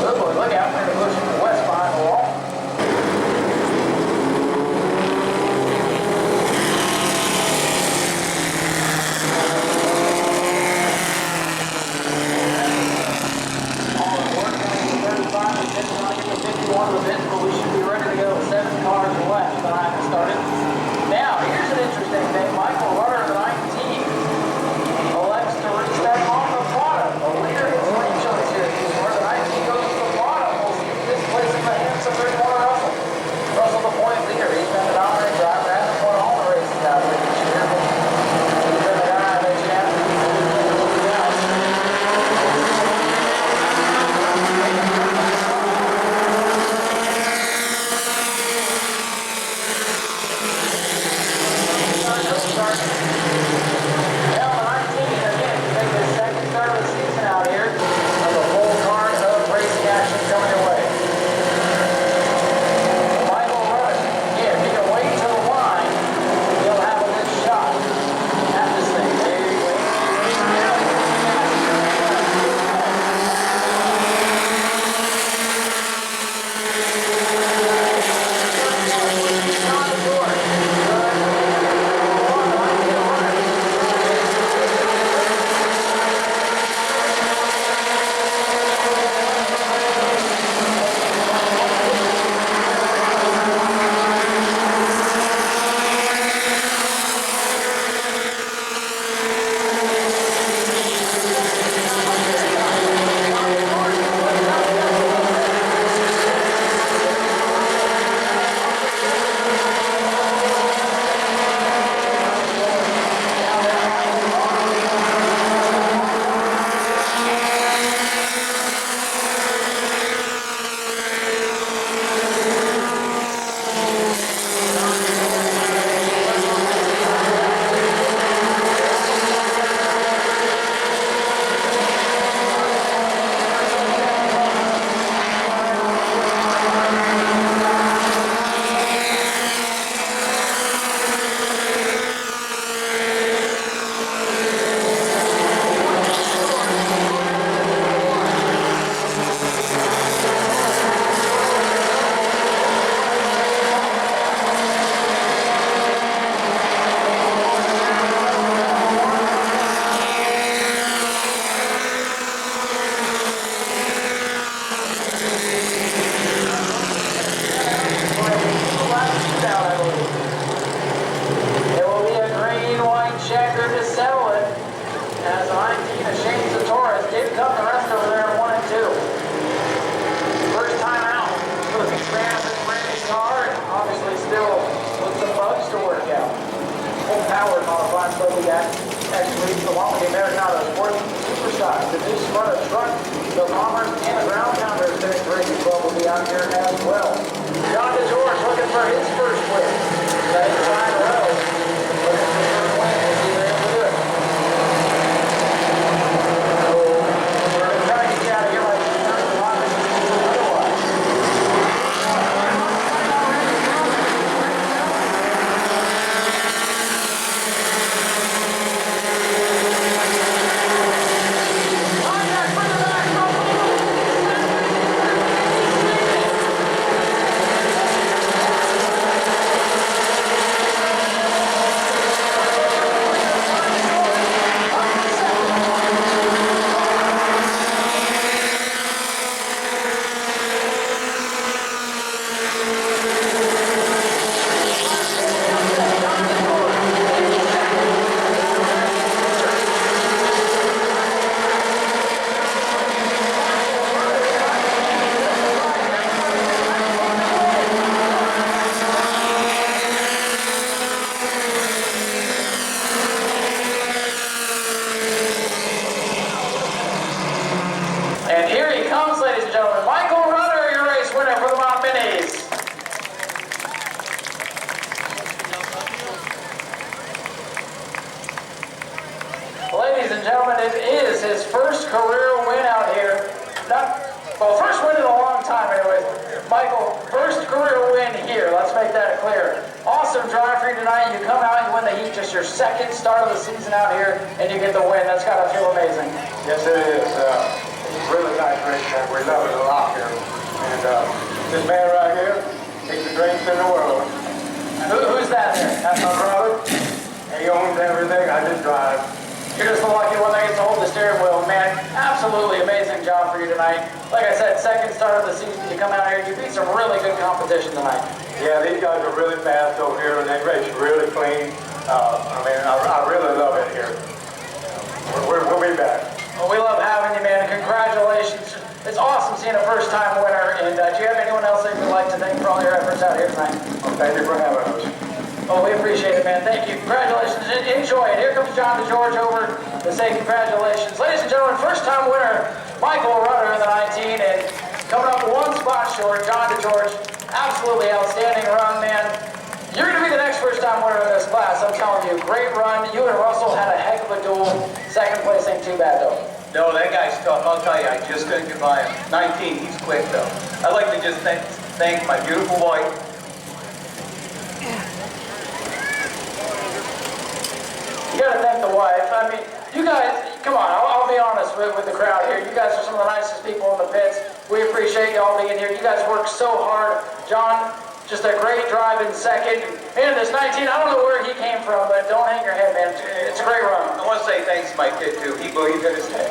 Good boy, look out, we're going to push Wes behind the wall. One of the bits, but we should be ready to go with 7 cars left when I started. Now, here's an interesting thing. Michael Rutter, the 19, elects to reset on the bottom. A leader is lane choice here. Where the 19 goes to the bottom, we'll see if this places the hands of Russell. Russell, the point leader. He's been the dominant driver. Hasn't won all the races out there this year. He's been the guy that you have to keep moving down. Powered modified Zodiac, actually, along with the Americana Sports Supersize, the new Smyrna truck, the bombers, and the ground counters that Grady Club will be out here as well. John DeGeorge looking for his first win. That inside row. Looking for his first win. We'll see if they're able to do it. So, we're going to try to get you out of here like you turn the bombers otherwise. And here he comes, ladies and gentlemen. Michael Rutter, your race winner for the Mohr Minis. Ladies and gentlemen, it is his first career win out here. Well, first win in a long time anyways. Michael, first career win here. Let's make that clear. Awesome drive for you tonight. You come out, you win the heat, just your second start of the season out here, and you get the win. That's got to feel amazing. Yes, it is. It's really nice racetrack. We love it a lot here. And this man right here, he's the greatest in the world. Who's that there? That's my brother. He owns everything. I just drive. You're just the lucky one that gets to hold the steering wheel. Man, absolutely amazing job for you tonight. Like I said, second start of the season, you come out here, you beat some really good competition tonight. Yeah, these guys are really fast over here, and they race really clean. I really love it here. We'll be back. Well, we love having you, man. Congratulations. It's awesome seeing a first-time winner. And do you have anyone else that you would like to thank for all your efforts out here tonight? Well, thank you for having us. Oh, we appreciate it, man. Thank you. Congratulations. Enjoy it. Here comes John DeGeorge over to say congratulations. Ladies and gentlemen, first-time winner, Michael Rudder in the 19, and coming up one spot short, John DeGeorge. Absolutely outstanding run, man. You're going to be the next first-time winner in this class. I'm telling you, great run. You and Russell had a heck of a duel. Second place ain't too bad, though. No, that guy's tough. I'll tell you, I just couldn't get by him. 19, he's quick, though. I'd like to just thank my beautiful wife. You gotta thank the wife. I mean, you guys, come on, I'll be honest with the crowd here. You guys are some of the nicest people in the pits. We appreciate y'all being here. You guys work so hard. John, just a great drive in second. And this 19, I don't know where he came from, but don't hang your head, man. It's a great run. I want to say thanks to my kid, too. He believes in his head.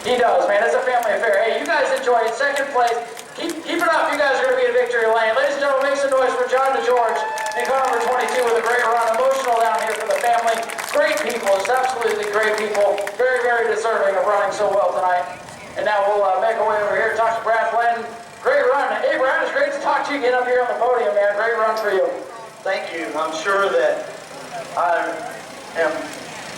He does, man. It's a family affair. Hey, you guys enjoy it. Second place. Keep it up. You guys are going to be in victory lane. Ladies and gentlemen, make some noise for John DeGeorge in car number 22 with a great run. Emotional down here for the family. Great people. Just absolutely great people. Very, very deserving of running so well tonight. And now we'll make our way over here and talk to Brad Glenn. Great run. Hey, Brad, it's great to talk to you again up here on the podium, man. Great run for you. Thank you. I'm sure that I am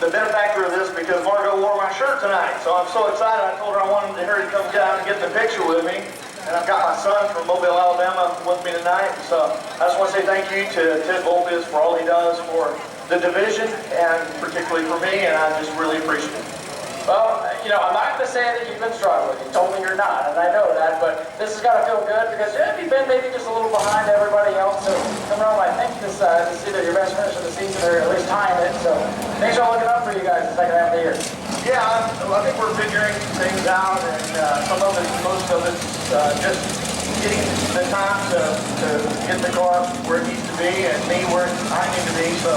the benefactor of this because Margot wore my shirt tonight. So I'm so excited. I told her I wanted her to come down and get the picture with me. And I've got my son from Mobile, Alabama with me tonight. So I just want to say thank you to Ted Volpez for all he does for the division and particularly for me. And I just really appreciate it. Well, you know, I'm not going to say that you've been struggling. You told me you're not, and I know that, but this has got to feel good because you've been maybe just a little behind everybody else. So, come on, I think this is either your best finish of the season or at least tying it. So, things are looking up for you guys the second half of the year. Yeah, I think we're figuring things out, and most of it's just getting the time to get the car where it needs to be and me where I need to be. So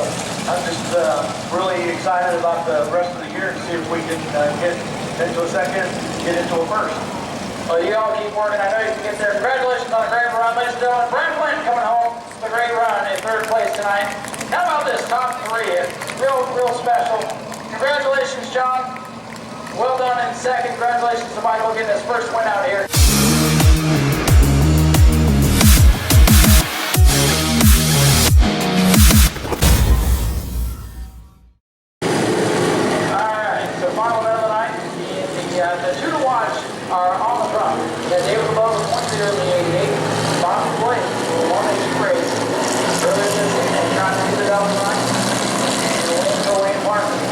I'm just really excited about the rest of the year to see if we can get into a second, get into a first. Well, you all keep working. I know you can get there. Congratulations on a great run, ladies and gentlemen. Brad Glenn coming home with a great run in third place tonight. How about this top three? It's real special. Congratulations, John. Well done in second. Congratulations to Michael getting his first win out here. Alright, so final event of the night. The two to watch are on the front. David Lowe, the point leader in the 88. Bobby Blake, the 180 race. Earlier this season, trying to do the double tonight. And Wayne Martin.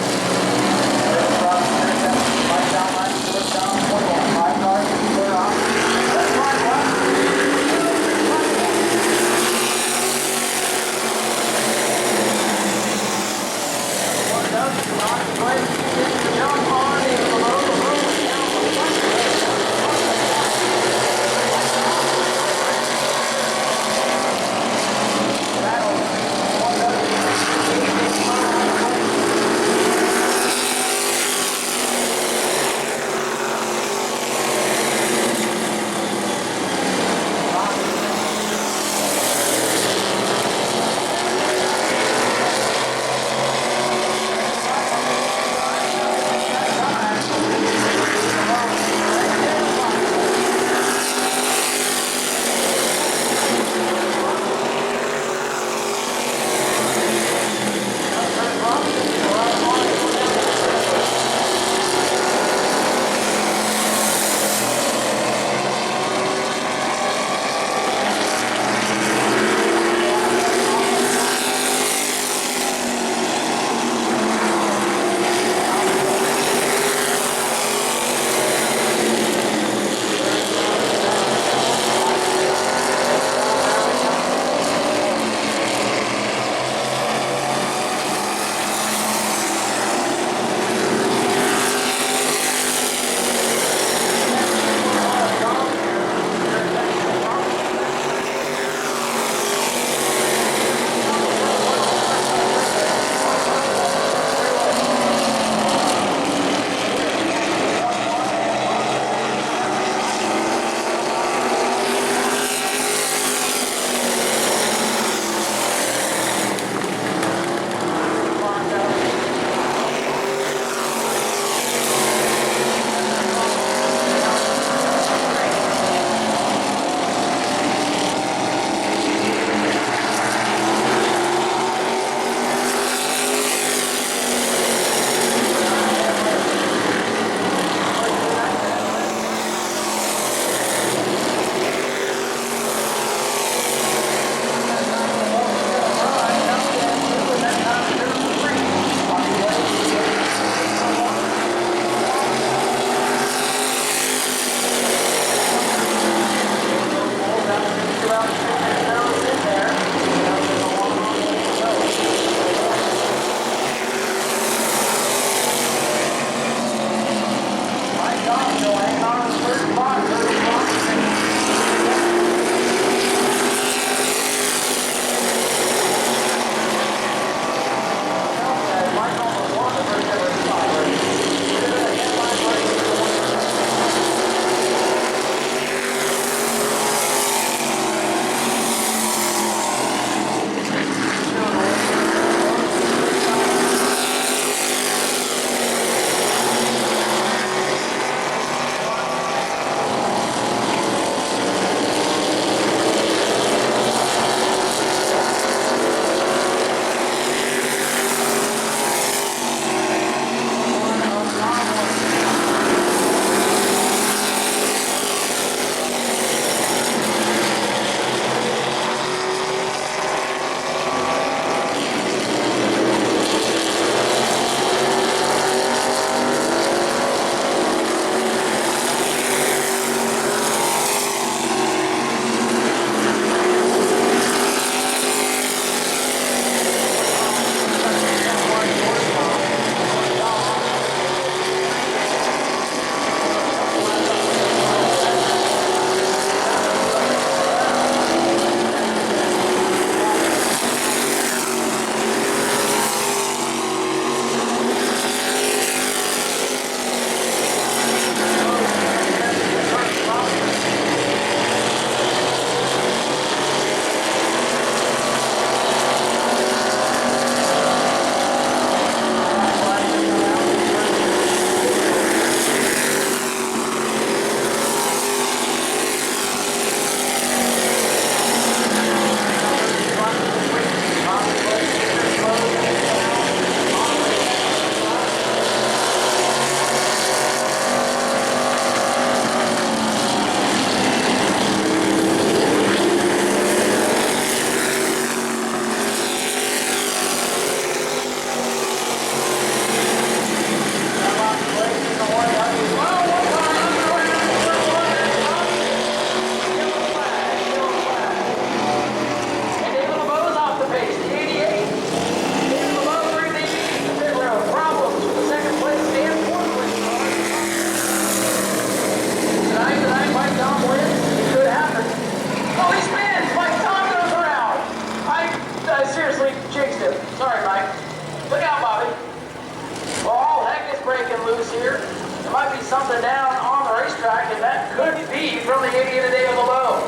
lead from the 80 to David LeBeau.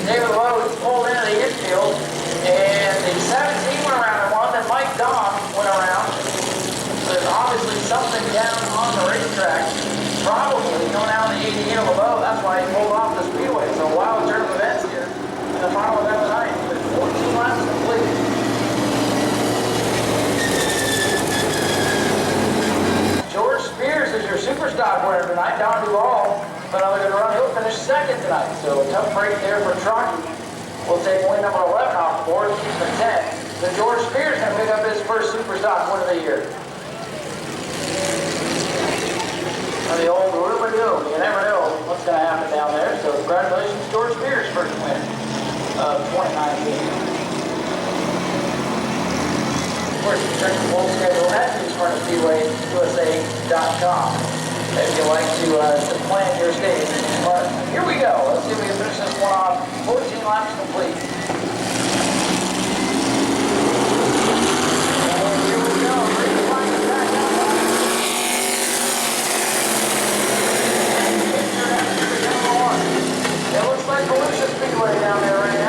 David LeBeau pulled into the infield, and the 17 went around and won, then Mike Don went around. There's obviously something down on the racetrack, probably going out the 88 of LeBeau. That's why he pulled off the speedway. So a wild turn of events here in the final event of the night. With 14 laps complete. George Spears is your Superstock winner tonight. Don Duvall, another good run. He'll finish second tonight. So a tough break there for Trocky. We'll take win number 11 off the board, keep the 10. Then George Spears going to pick up his first Superstock win of the year. And the old Ruben Doom, you never know what's going to happen down there. So congratulations, George Spears, first win of 2019. Of course, you can check the full schedule at Smyrna Speedway USA.com if you like to plan your stage. But here we go. Let's see if we can finish this one off. 14 laps complete. And here we go. Ready to find the back down. It looks like Volusia Speedway down there right now.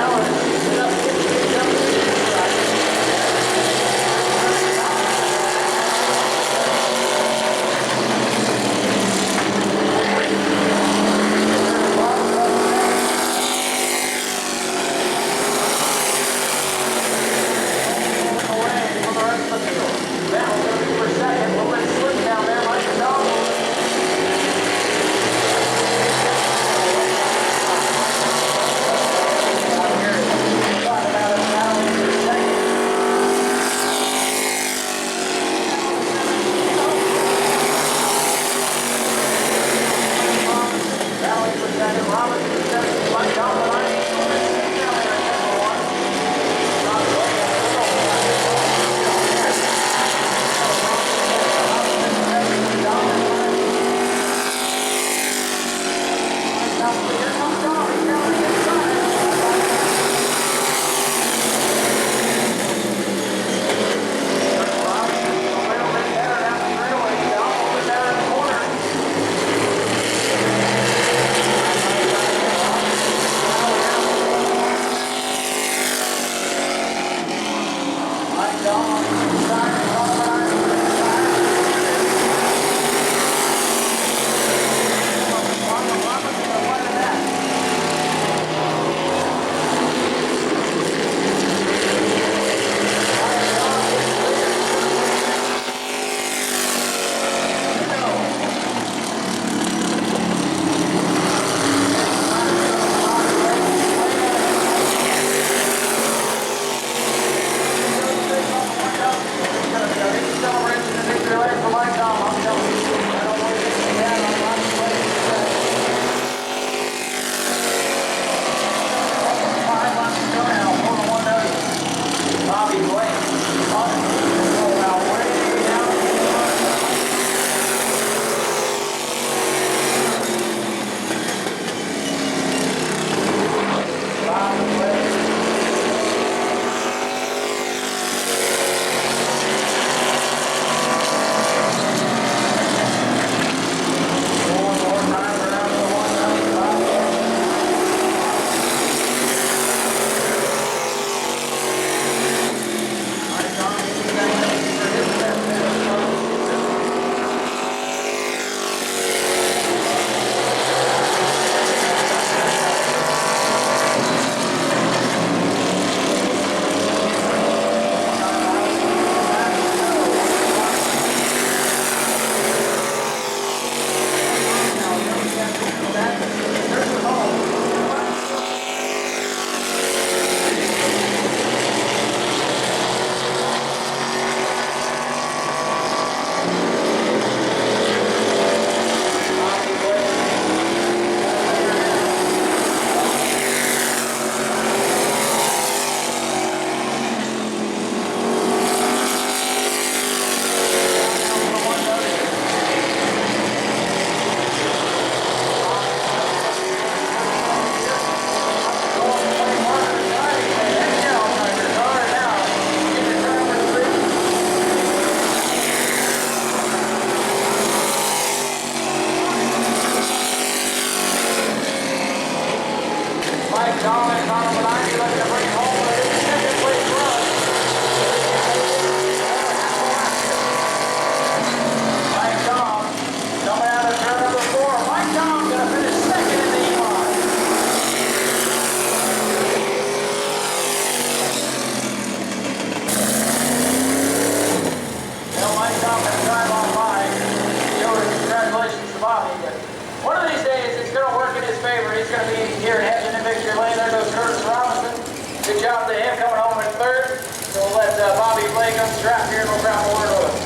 Blake unstrapped here and we'll grab a word with him.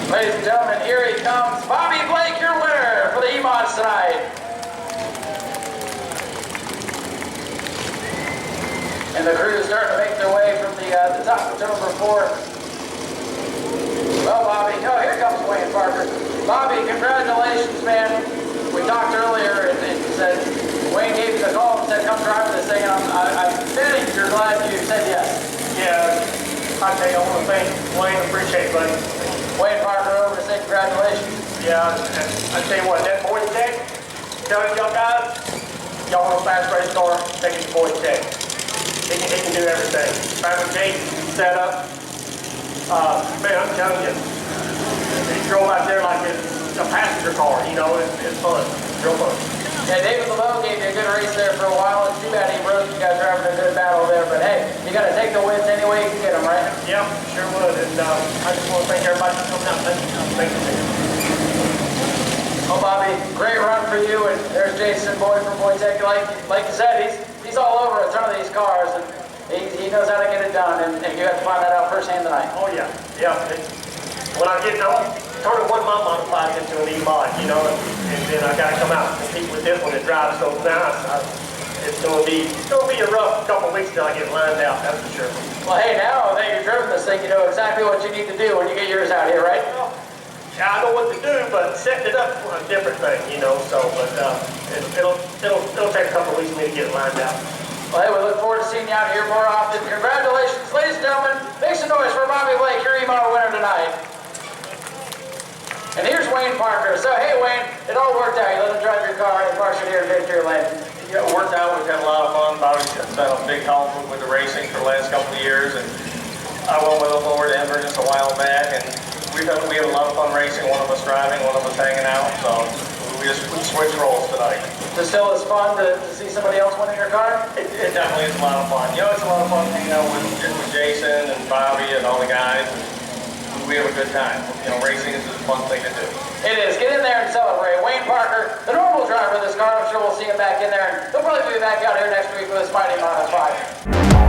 Ladies and gentlemen, here he comes. Bobby Blake, your winner for the E-Mods tonight. And the crew is starting to make their way from the top of number 4. Well, Bobby, oh, here comes Wayne Parker. Bobby, congratulations, man. We talked earlier and he said, Wayne gave you the call and said, come drive this thing. And I'm betting you're glad you said yes. Yeah, I tell you, I want to thank Wayne. Appreciate it, buddy. Wayne Parker over to say congratulations. Yeah, I tell you what, that boy tech, telling y'all guys, y'all want a fast race car, take it to boy tech. He can do everything. Fabricate, set up. Man, I'm telling you, he drove out there like it's a passenger car, you know, it's fun, real fun. Yeah, David LeBeau gave you a good race there for a while. It's too bad he broke. You guys are having a good battle there, but hey, you got to take the wins any way you can get them, right? Yeah, sure would. And I just want to thank everybody for coming out. Thank you. Well, Bobby, great run for you. And there's Jason Boyd from Boyd Tech. Like you said, he's all over a ton of these cars, and he knows how to get it done. And you got to find that out firsthand tonight. Oh yeah, yeah. When I get done, turning one of my modifieds into an E-Mod, you know, and then I got to come out and compete with this one that drives so nice. It's going to be a rough couple of weeks till I get lined out, that's for sure. Well, hey, now that you've driven this thing, you know exactly what you need to do when you get yours out here, right? Well, yeah, I know what to do, but setting it up is a different thing, you know. So, but it'll take a couple of weeks for me to get it lined out. Well, hey, we look forward to seeing you out here more often. Congratulations, ladies and gentlemen. Make some noise for Bobby Blake, your E-Mod winner tonight. And here's Wayne Parker. So, hey, Wayne, it all worked out. You let him drive your car and parked it here in Victory Lane. Yeah, it worked out. We've had a lot of fun. Bobby's been a big help with the racing for the last couple of years, and I went with him over to Denver just a while back, and we had a lot of fun racing. One of us driving, one of us hanging out. So we switched roles tonight. So still it's fun to see somebody else winning your car? It definitely is a lot of fun. You know, it's a lot of fun hanging out with Jason and Bobby and all the guys. We have a good time. You know, racing is a fun thing to do. It is. Get in there and celebrate. Wayne Parker, the normal driver of this car. I'm sure we'll see him back in there. And he'll probably be back out here next week with his mighty Mod 5.